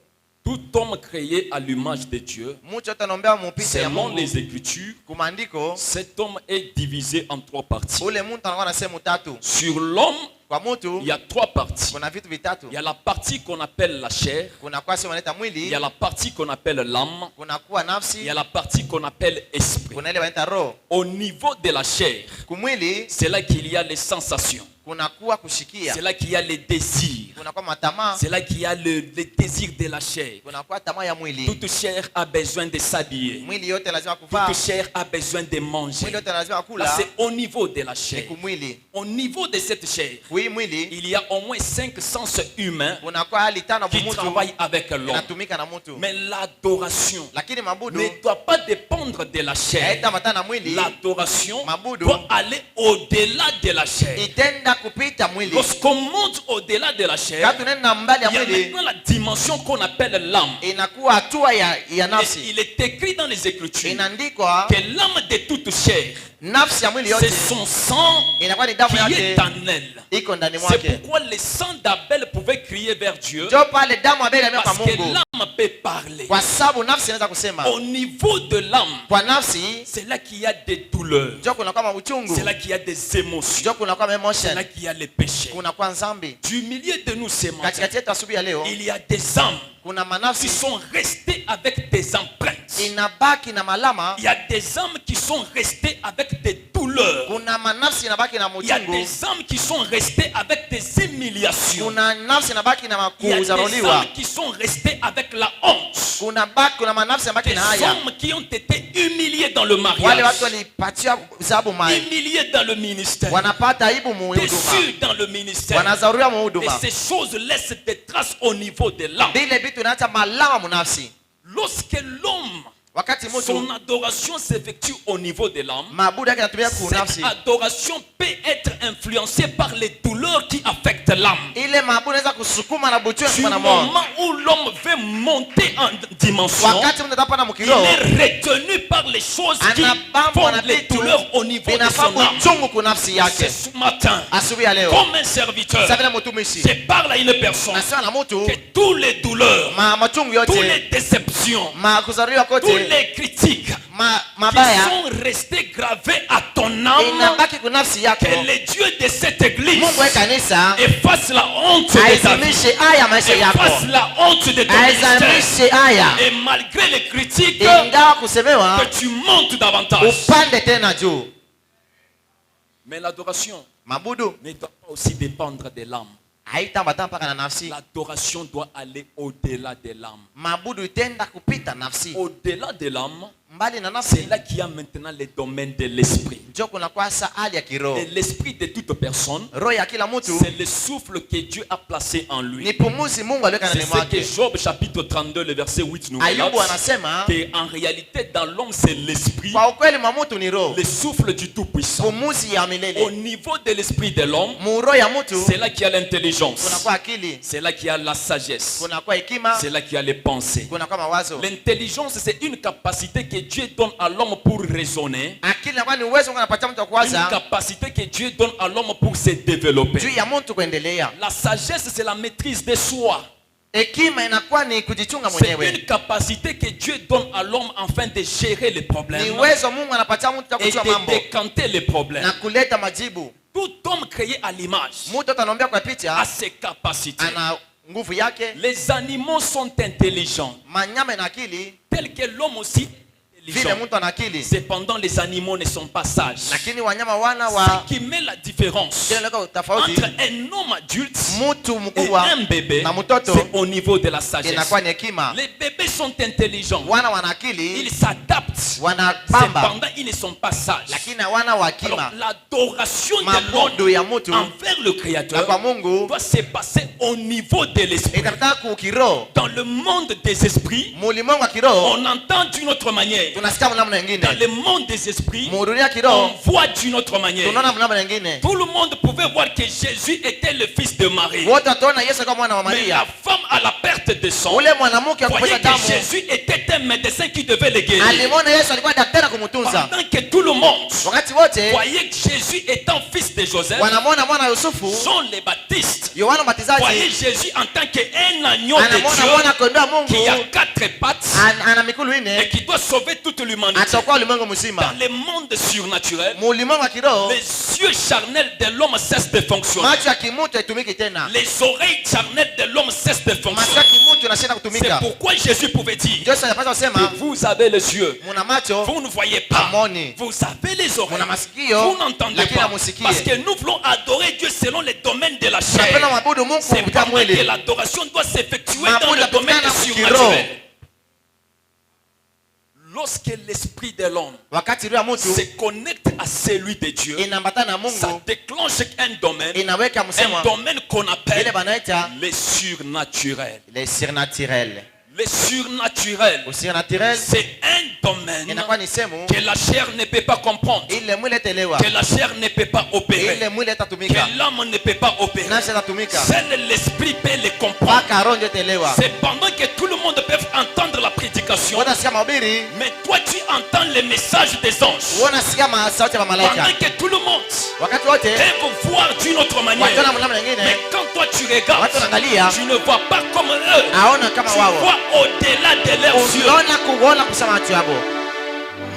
D: Tout homme créé à l'image de Dieu,
F: Mtu yote anaombea mupicha ya
D: selon
F: Mungu.
D: les Écritures,
F: Kumaandiko
D: cet homme est divisé en trois parties.
F: ule mtu anakuwa na sehemu tatu.
D: Sur l'homme,
F: Kwa mtu
D: il y a trois parties.
F: kuna vitu vitatu.
D: Il y a la partie qu'on appelle la chair,
F: Kuna kwa sehemu wanaita
D: il
F: mwili,
D: y a la partie qu'on appelle l'âme,
F: kuna kuwa
D: il
F: nafsi,
D: y a la partie qu'on appelle esprit.
F: kuna ile wanaita roho.
D: Au niveau de la chair,
F: Kumwili
D: c'est là qu'il y a les sensations,
F: kuna kuwa kushikia,
D: c'est là qu'il y a les désirs,
F: kuna kuwa matamaa,
D: c'est là qu'il y a le désir de la chair.
F: kuna kuwa tamaa ya mwili.
D: Toute chair a besoin de s'habiller.
F: Mwili yote lazima kuvaa,
D: Toute chair a besoin de
F: mwili
D: manger.
F: yote lazima
D: Là,
F: kula.
D: c'est au niveau de la
F: Ni
D: chair.
F: kumwili.
D: Au niveau de cette chair,
F: Kui mwili
D: il y a au moins 5 sens humains
F: kuna kwa hali tano
D: qui
F: kwa mtu
D: travaillent avec l'homme.
F: inatumika na mtu.
D: Mais l'adoration
F: Lakini mabudu
D: ne doit pas dépendre de la chair.
F: haitaambatana na mwili,
D: L'adoration
F: Mabudu
D: doit aller au-delà de la chair.
F: itenda kupita mwili.
D: Lorsqu'on monte au-delà de la chair,
F: Kati unaenda mbali ya
D: il y a
F: mwili
D: maintenant la dimension qu'on appelle l'âme.
F: inakuwa hatua ya
D: Et
F: nafsi.
D: il est écrit dans les Écritures
F: Inaandikwa
D: que l'âme de toute chair,
F: nafsi ya mwili
D: c'est
F: yote
D: son sang
F: inakuwa ni damu
D: qui
F: yake
D: est en elle.
F: iko ndani
D: C'est
F: mwake.
D: pourquoi le sang d'Abel pouvait crier vers Dieu,
F: Ndio pale damu Abeli amea kwa
D: parce que
F: Mungu,
D: l'âme peut parler.
F: kwa sababu nafsi inaweza kusema.
D: Au niveau de l'âme,
F: Kwa nafsi
D: c'est là qu'il y a des douleurs,
F: ndio kuna kama uchungu,
D: c'est là qu'il y a des émotions,
F: ndio kuna kama
D: c'est
F: emotion,
D: là qu'il y a les péchés.
F: kuna kwa nzambi.
D: Du milieu de nous ce matin,
F: Katikati yetu asubuhi ya leo
D: il y a des âmes
F: kuna
D: qui
F: manafsi
D: sont restées avec des empreintes.
F: inabaki na malama,
D: Il y a des âmes qui sont restées avec des douleurs.
F: kuna manafsi inabaki na
D: Il y a
F: uchungu,
D: des âmes qui sont restées avec des humiliations.
F: kuna nafsi inabaki na
D: Il y a des
F: kudharauliwa,
D: âmes qui sont restées avec la honte.
F: kuna manafsi inabaki
D: Des
F: na haya.
D: hommes qui ont été humiliés dans le
F: Wale
D: mariage,
F: watu walipatia zabu mai,
D: humiliés dans le ministère,
F: wanapata aibu muhuduma,
D: déçus dans le ministère.
F: wanazaruriwa
D: Et
F: muhuduma.
D: ces choses laissent des traces au niveau de l'âme.
F: Vile vitu inaacha malama munafsi.
D: Lorsque l'homme,
F: Wakati
D: son
F: mtu
D: adoration s'effectue au niveau de l'âme,
F: maabudu yake anatumia kunafsi,
D: cette adoration peut être influencée par les douleurs qui affectent l'âme.
F: ile maabudu inaweza kusukuma na buchwe
D: Du
F: kwa na moyo.
D: moment où l'homme veut monter en dimension,
F: Wakati mtu atapanda
D: il
F: mkiroho,
D: est retenu par les choses qui
F: anabambwa
D: font
F: na
D: les
F: vitu
D: douleurs au niveau de
F: vinafaa
D: son âme.
F: uchungu kunafsi
D: C'est
F: yake.
D: ce matin,
F: Asubuhi ya leo
D: comme un serviteur,
F: sasa vile mtumishi
D: je parle à une personne
F: nasema na mtu
D: que tous les douleurs,
F: machungu
D: toutes
F: yote,
D: les déceptions,
F: kuzaruriwa
D: toutes
F: kote,
D: les critiques,
F: mabaya
D: sont restés gravés à ton âme,
F: inabaki kunafsi yako.
D: que le Dieu de cette église
F: Mungu wa kanisa
D: efface la honte de ta vie,
F: aizimishe haya maisha yako,
D: efface la honte de ton ministère.
F: aizimishe haya,
D: Et malgré les critiques,
F: ingawa kusemewa
D: que tu montes davantage.
F: upande tena juu.
D: Mais l'adoration
F: Mabudu
D: ne doit pas aussi dépendre de l'âme.
F: haitambatana mpaka na nafsi.
D: L'adoration doit aller au-delà de l'âme.
F: Mabudu itenda kupita nafsi,
D: Au-delà de l'âme,
F: mbali na
D: c'est
F: nafsi
D: là qu'il y a maintenant le domaine de l'esprit.
F: njo kuna kwasa hali ya kiroho.
D: Et l'esprit de toute personne,
F: Roho ya kila mtu
D: c'est le souffle que Dieu a placé en lui.
F: ni pumuzi Mungu aliweka
D: C'est
F: ndani
D: ce que
F: mwake.
D: Job chapitre 32, le verset 8 nous
F: Ayubu
D: relate.
F: anasema
D: En réalité, dans l'homme, c'est l'esprit,
F: kwa ukweli mwa mtu ni roho,
D: le souffle du Tout-Puissant.
F: pumuzi ya
D: Au
F: milele.
D: niveau de l'esprit de l'homme,
F: Mu roho ya mtu
D: c'est là qu'il y a l'intelligence,
F: kunakuwa akili,
D: c'est là qu'il y a la sagesse,
F: kunakuwa hekima,
D: c'est là qu'il y a les pensées.
F: kunakuwa mawazo.
D: L'intelligence, c'est une capacité que Dieu donne à l'homme pour raisonner,
F: Akili inakuwa ni uwezo Mungu anapatia mtu wa
D: une
F: kuwaza
D: capacité que Dieu donne à l'homme pour se développer.
F: juu ya mtu kuendelea.
D: La sagesse, c'est la maîtrise de soi.
F: Hekima inakuwa ni kujichunga
D: C'est
F: mwenyewe,
D: une capacité que Dieu donne à l'homme afin de gérer les
F: ni
D: problèmes
F: uwezo Mungu anapatia mtu wa
D: et
F: kujua
D: de
F: mambo
D: décanter les problèmes.
F: na kuleta majibu.
D: Tout homme créé à l'image
F: Mtu atanaombea kwa
D: a
F: picha,
D: ses capacités.
F: ana nguvu yake.
D: Les animaux sont intelligents,
F: Manyama na akili
D: tel que l'homme aussi est
F: vile
D: intelligent.
F: mtu ana akili,
D: Cependant, les animaux ne sont pas sages.
F: lakini wanyama wana wa
D: Ce qui met la différence
F: kile leko tofauti.
D: entre un homme adulte
F: Mtu
D: et
F: mkubwa
D: un bébé,
F: na mtoto
D: c'est au niveau de la sagesse.
F: inakuwa ni hekima.
D: Les bébés sont intelligents,
F: Wana wana akili,
D: ils s'adaptent.
F: wanapamba,
D: Cependant, ils ne sont pas sages.
F: lakini wana wa
D: Alors,
F: hekima.
D: l'adoration de
F: Mabudu
D: l'homme
F: ya mtu
D: envers le
F: na
D: Créateur
F: kwa Mungu
D: doit se passer au niveau de l'esprit.
F: itataka kukiroho.
D: Dans le monde des esprits,
F: Mulimwengu wa kiroho
D: on entend d'une autre manière.
F: tunasikia namna nyingine,
D: Dans le monde des esprits,
F: mudunia
D: on
F: kiroho
D: voit d'une autre manière.
F: tunaona namna nyingine.
D: Tout le monde pouvait voir que Jésus était le fils de Marie.
F: Wote wataona Yesu kama mwana wa
D: Mais la
F: Maria.
D: femme à la perte de sang
F: Ule mwanamke
D: voyait
F: akupata
D: que
F: damu
D: Jésus était un médecin qui devait le guérir.
F: alimwona Yesu alikuwa daktari kumtunza.
D: Pendant que tout le monde
F: Wakati wote
D: voyait que Jésus étant fils de Joseph,
F: wanamwona mwana Yusufu,
D: Jean le Baptiste
F: Yohana
D: voyait
F: Mbatizaji
D: Jésus en tant qu'un agneau de
F: anamwona mwana
D: Dieu
F: kondoo wa Mungu
D: qui a 4 pattes
F: ana mikulu
D: et
F: ine,
D: qui doit sauver toute l'humanité.
F: atakuwa ulimwengu
D: Dans
F: mzima.
D: le monde surnaturel,
F: Mulimwengu wa kiroho
D: les yeux charnels de l'homme cessent de fonctionner.
F: macho ya kimutu haitumiki tena,
D: Les oreilles charnelles de l'homme cessent de
F: macho ya
D: fonctionner.
F: kimutu inashinda
D: C'est
F: kutumika.
D: pourquoi Jésus pouvait dire
F: Ndio sasa yapaswa kusema
D: que vous avez les yeux,
F: muna macho
D: vous ne voyez pas.
F: hamoni,
D: Vous avez les oreilles,
F: muna masikio
D: vous n'entendez
F: lakini
D: pas.
F: hamusikie.
D: Parce que nous voulons adorer Dieu selon les domaines de la chair.
F: Tunapenda mabudu Mungu
D: C'est
F: kupitia
D: pendant que
F: mwili.
D: l'adoration doit s'effectuer dans
F: Mabudu
D: le domaine
F: yapatikana kiroho.
D: surnaturel. Lorsque l'esprit de l'homme
F: Wakati roho ya mtu
D: se connecte à celui de Dieu,
F: inaambatana na
D: ça
F: Mungu,
D: déclenche un domaine
F: inaweka
D: un
F: msemo
D: domaine qu'on
F: ile
D: appelle
F: banaita
D: le surnaturel.
F: le surnaturel.
D: Le surnaturel,
F: Le surnaturel
D: c'est un domaine
F: inakuwa ni sehemu
D: que la chair ne peut pas comprendre,
F: ile mwili itaelewa,
D: que la chair ne peut pas opérer,
F: ile mwili itatumika,
D: que l'âme ne peut pas opérer.
F: nafsi itatumika,
D: Seul l'esprit peut les comprendre.
F: mpaka roho ndio itaelewa.
D: C'est pendant que tout le monde peut entendre la prédication,
F: Wote nasikia mahubiri,
D: mais toi tu entends les messages des anges.
F: wote nasikia sauti ya malaika.
D: Pendant que tout le monde
F: Wakati wote
D: peut voir d'une autre manière.
F: wataona namna
D: Mais
F: nyingine,
D: quand toi tu regardes,
F: watu wanaangalia
D: tu ne vois pas comme eux.
F: aona kama
D: Tu
F: wao,
D: vois au-delà de leurs yeux.
F: unaona kuona kusema macho yako.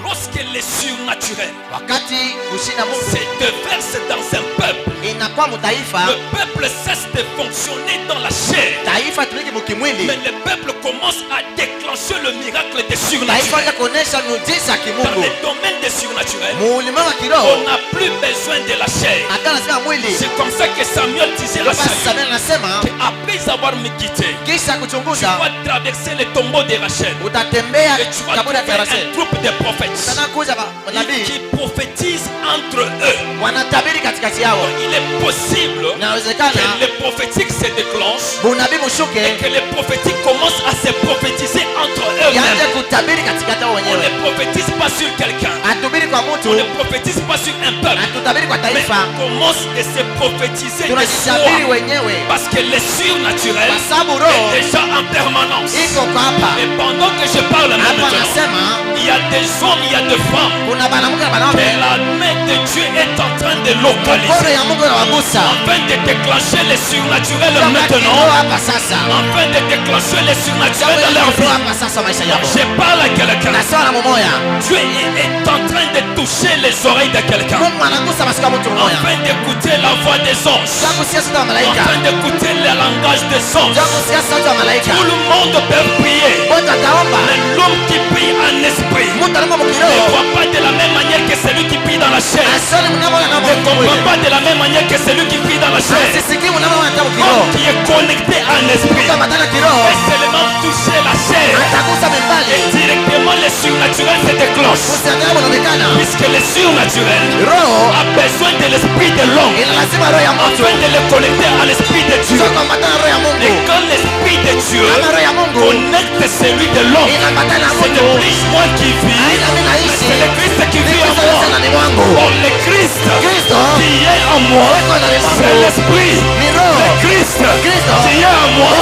D: Lorsque le surnaturel
F: Wakati kushinda Mungu
D: se déverse dans un peuple,
F: inakuwa mtaifa,
D: le peuple cesse de fonctionner dans la chair.
F: taifa tumiki mukimwili,
D: Mais le peuple commence à déclencher le miracle des
F: taifa
D: surnaturels.
F: ya kuonesha muujiza ya
D: Dans
F: kimungu.
D: le domaine des surnaturels,
F: Muulimwengu wa
D: on
F: kiroho
D: n'a plus besoin de la chair.
F: hata nasema mwili.
D: C'est comme ça que Samuel disait à
F: Basi
D: Saül,
F: Samuel anasema
D: après avoir me quitté,
F: kisha
D: tu
F: kuchunguza
D: vas traverser le tombeau de Rachel
F: utatembea
D: et tu vas
F: kaburi ya
D: trouver
F: Rachel.
D: un troupe de prophètes
F: Utanakuja manabii
D: qui prophétisent entre eux.
F: wanatabiri katikati yao.
D: Il est possible
F: Inawezekana
D: que le prophétique se déclenche
F: unabii
D: et
F: mushuke
D: que les prophétiques commencent à se prophétiser entre
F: yaanze
D: eux-mêmes.
F: kutabiri katikati yao
D: On
F: wenyewe.
D: ne prophétise pas sur quelqu'un,
F: Atubiri kwa
D: on
F: mtu,
D: ne prophétise pas sur un peuple,
F: atutabiri kwa
D: mais
F: taifa,
D: on commence à se prophétiser de
F: tunajitabiri
D: soi.
F: wenyewe
D: Parce que le surnaturel
F: kwa sababu
D: est
F: roho
D: déjà en permanence.
F: iko kwa hapa
D: Et pendant que je parle
F: hapa.
D: maintenant,
F: Anasema
D: il y a a des hommes, il y a des femmes.
F: kuna banamuke na
D: Et
F: banaume
D: la main de Dieu est en train de
F: mkono
D: localiser.
F: ya Mungu inawagusa
D: Afin de déclencher les surnaturels
F: kiroho
D: maintenant.
F: hapa sasa
D: Afin de déclencher les surnaturels dans leur
F: kiroho
D: vie.
F: hapa sasa maisha yako
D: Je parle à quelqu'un.
F: nasema na mumoya
D: Dieu est en train de toucher les oreilles de quelqu'un.
F: Mungu anagusa masikio ya mtu mmoja
D: Afin d'écouter la voix des anges.
F: tangu siasa za malaika
D: Afin d'écouter le langage des anges.
F: tangu siasa za malaika
D: Tout le monde peut prier.
F: wote ataomba
D: Mais l'homme qui prie en esprit
F: mtu anaomba
D: ne
F: mkiroho
D: voit pas de la même manière que celui qui prie dans la chair.
F: asoni mnamona na
D: Ne comprend pas de la même manière que celui qui prie dans la chair.
F: asisikii mnamona na kiroho
D: L'homme qui est connecté en esprit
F: kama matana kiroho
D: est seulement toucher la chair.
F: atagusa mbali
D: Et directement le surnaturel se déclenche.
F: usiangalie unaonekana
D: Puisque le surnaturel
F: roho
D: a besoin de l'esprit de l'homme
F: ina lazima roho ya mtu
D: afin de le connecter à l'esprit de Dieu.
F: sio kuambatana roho ya
D: Et
F: Mungu
D: quand l'esprit de Dieu
F: kama roho ya Mungu
D: connecte celui de l'homme,
F: inaambatana na
D: ce n'est
F: Mungu
D: plus moi qui vis,
F: haina mimi
D: mais
F: naishi
D: c'est le Christ qui
F: ni
D: vit en
F: Kristo
D: moi.
F: sana ni wangu
D: Or le Christ
F: Kristo
D: qui est en moi,
F: weko ndani
D: c'est
F: mwangu
D: l'esprit.
F: ni roho
D: Le Christ
F: Kristo
D: qui est en moi,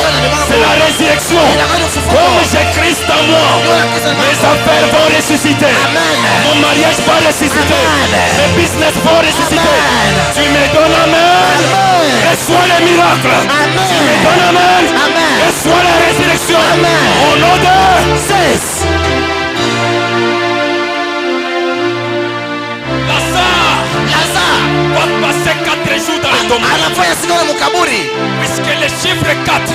D: c'est la résurrection.
F: inakwenda ufufuko
D: Comme j'ai Christ en moi,
F: ndio na Kristo ndani
D: mes
F: mwangu.
D: affaires vont ressusciter.
F: Amen.
D: Mon mariage va ressusciter.
F: Amen.
D: Mes business vont ressusciter.
F: Amen.
D: Tu me donnes amen.
F: Amen.
D: Reçois les miracles.
F: Amen.
D: Tu me donnes amen.
F: Amen.
D: Reçois la résurrection.
F: Amen.
D: Au nom de
F: Cesse.
D: Lazare
F: Lazare
D: va passer 4 jours dans le tombeau.
F: anafanya siku na mkaburi
D: Puisque le chiffre 4,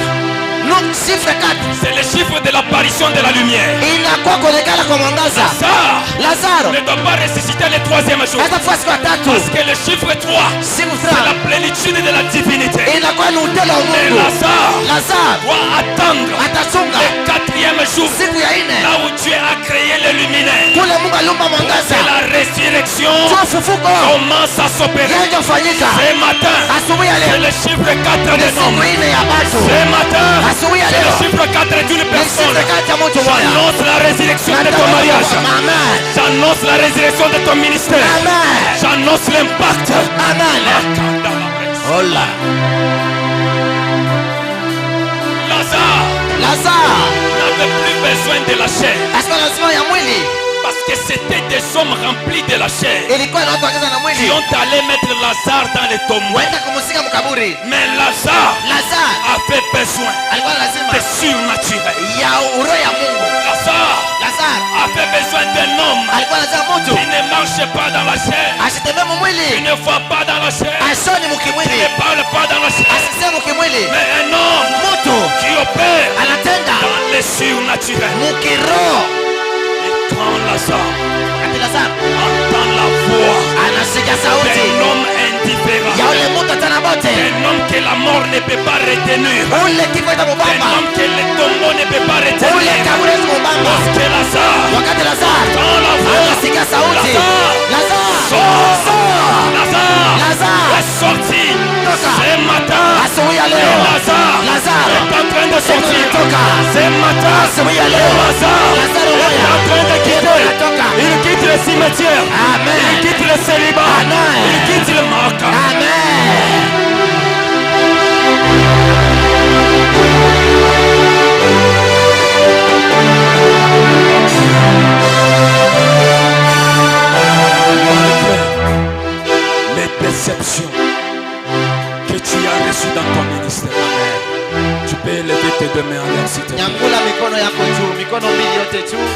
F: no chiffre 4
D: c'est le chiffre de l'apparition de la lumière.
F: inakuwa kuonekana kwa mwangaza
D: Lazare
F: Lazaro
D: ne doit pas ressusciter le 3e jour.
F: hata fua siku ya tatu
D: Parce que le chiffre 3,
F: siku
D: c'est la
F: 3
D: plénitude de la divinité.
F: inakuwa ni utele wa
D: Mais
F: Mungu
D: Lazare
F: Lazaro
D: doit attendre
F: atachunga
D: le 4e jour,
F: siku ya nne
D: là où Dieu a créé le luminaire.
F: kule Mungu aliumba mwangaza
D: C'est la résurrection
F: kwa ufufuko
D: commence à s'opérer.
F: yaje kufanyika
D: Ce matin,
F: asubuhi ya
D: c'est
F: leo
D: le chiffre 4
F: ni
D: de
F: siku
D: l'homme.
F: nne ya batu
D: Ce matin,
F: asubuhi ya
D: c'est le
F: leo
D: chiffre 4 d'une
F: ni
D: personne.
F: chiffre 4 ya mtu mmoja
D: J'annonce la résurrection de ton mariage.
F: Amen
D: J'annonce la résurrection de ton ministère.
F: Amen
D: J'annonce l'impact.
F: Amen Hola
D: Lazare
F: Lazaro
D: n'avait plus besoin de la chair.
F: asikuwa lazima ya mwili
D: Parce que c'était des hommes remplis de la chair
F: ilikuwa na watu wakiza na
D: qui
F: mwili
D: ont allé mettre Lazare dans les tombeaux.
F: waenda kumusika mkaburi
D: Mais Lazare
F: Lazaro
D: avait besoin
F: alikuwa lazima
D: de surnaturel.
F: ya uroho ya Mungu
D: Lazare
F: Lazaro
D: avait besoin d'un homme
F: alikuwa lazima mtu
D: qui ne marche pas dans la chair,
F: asitembee
D: qui
F: mumwili
D: ne voit pas dans la chair,
F: ashoni
D: qui
F: mukimwili
D: ne parle pas dans la chair,
F: asiseme mukimwili
D: mais un homme
F: mtu
D: qui opère
F: anatenda
D: dans le surnaturel.
F: mukiroho
D: Et quand Lazare
F: kati Lazaro
D: entend la voix
F: anasikia sauti
D: d'un homme indifférent,
F: ya ule mtu atana bote
D: d'un homme que la mort ne peut pas retenir,
F: ule kifo ita
D: d'un
F: mubamba
D: homme que le tombeau ne peut pas
F: ule
D: retenir.
F: kaburi ita mubamba
D: Parce que Lazare,
F: wakati Lazaro
D: quand la voix,
F: anasikia sauti Lazaro
D: sort,
F: sort
D: Lazare
F: Lazare
D: est sorti
F: Toka.
D: ce matin.
F: asubuhi ya
D: Et
F: leo
D: Lazare
F: Lazaro
D: est en train de sortir
F: Toka.
D: ce matin.
F: asubuhi ya leo
D: Lazare
F: Lazaro
D: est
F: moya
D: en train de quitter.
F: Toka.
D: Il quitte le cimetière.
F: Amen.
D: Il quitte le célibat.
F: Amen.
D: Il quitte le marque.
F: Amen
D: Les déceptions que tu as reçues dans ton ministère. Tu peux élever tes deux mains en l'air s'il te plaît.
F: nyangula mikono yako juu mikono mbili yote juu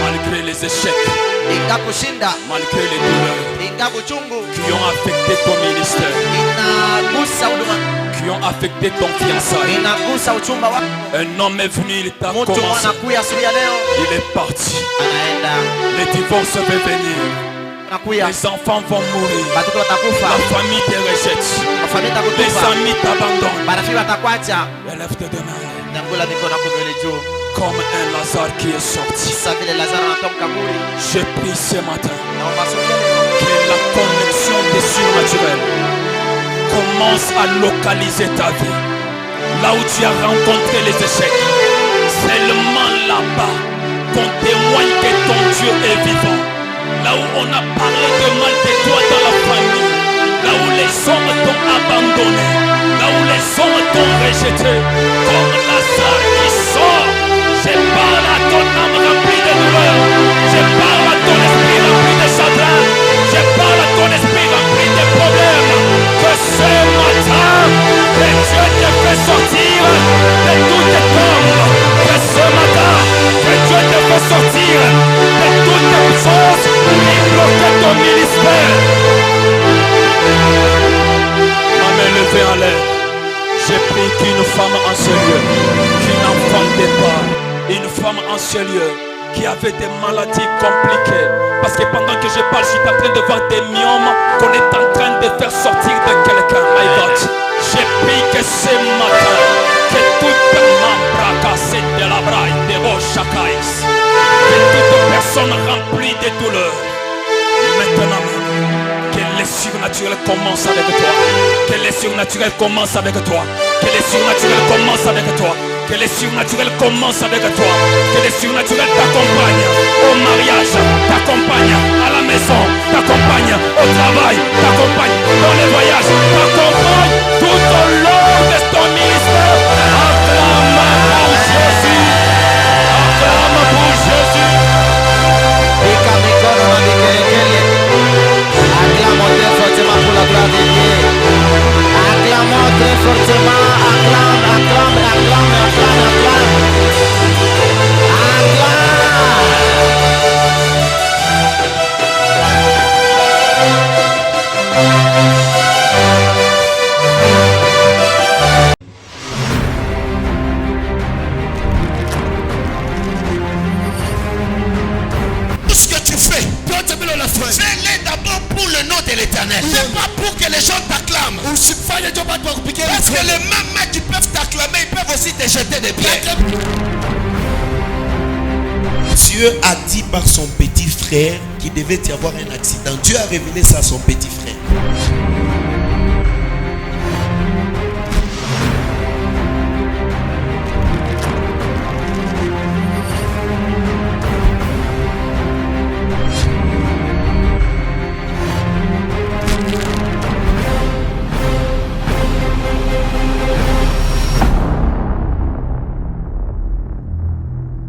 D: Malgré les échecs,
F: inga kushinda
D: malgré les douleurs
F: inga buchungu
D: qui ont affecté ton ministère,
F: inagusa huduma
D: qui ont affecté ton fiançailles.
F: inagusa uchumba wako
D: Un homme est venu, il t'a
F: mtu
D: commencé.
F: anakuya asubuhi ya leo
D: Il est parti.
F: anaenda
D: Les divorces vont venir.
F: anakuya
D: Les enfants vont mourir.
F: watoto watakufa
D: La famille te rejette.
F: mafamilia
D: Les
F: takutupa
D: amis t'abandonnent.
F: marafiki watakwacha
D: Élève tes deux mains.
F: nyangula mikono yako mbele juu
D: Comme un Lazare qui est sorti.
F: sa vile Lazaro anatoka kaburi
D: Je prie ce matin
F: naomba asubuhi ya leo
D: que la connexion des surnaturels commence à localiser ta vie. Là où tu as rencontré les échecs, seulement là-bas qu'on témoigne que ton Dieu est vivant. Là où on a parlé de mal de toi dans la famille, là où les hommes t'ont abandonné, là où les hommes t'ont rejeté, comme Lazare qui sort, je parle à ton âme remplie de douleur. femme en ce lieu qui avait des maladies compliquées. Parce que pendant que je parle, je suis en train de voir des myomes qu'on est en train de faire sortir de quelqu'un. My God, je prie que ce matin, que toute membre cassée de la braille de vos chakais, que toute personne remplie de douleur, maintenant, que le surnaturel commence avec toi. Que le surnaturel commence avec toi. Que le surnaturel commence avec toi. Que le surnaturel commence avec toi. Que le surnaturel t'accompagne au mariage, t'accompagne à la maison, t'accompagne au travail, t'accompagne dans les voyages, t'accompagne tout au long de ton ministère. Acclame pour Jésus. Acclame pour Jésus.
F: Acclamons très fortement pour la gloire de Dieu. Acclamons très fortement. Acclame, acclame, acclame, acclame, acclame.
B: Tout ce que tu fais, fais-le d'abord pour le nom de l'Éternel. C'est pas pour que les gens t'acclament. Parce que les mêmes qui peuvent t'acclamer, ils peuvent aussi te jeter des pierres. Dieu a dit par son petit frère qu'il devait y avoir un accident. Dieu a révélé ça à son petit frère.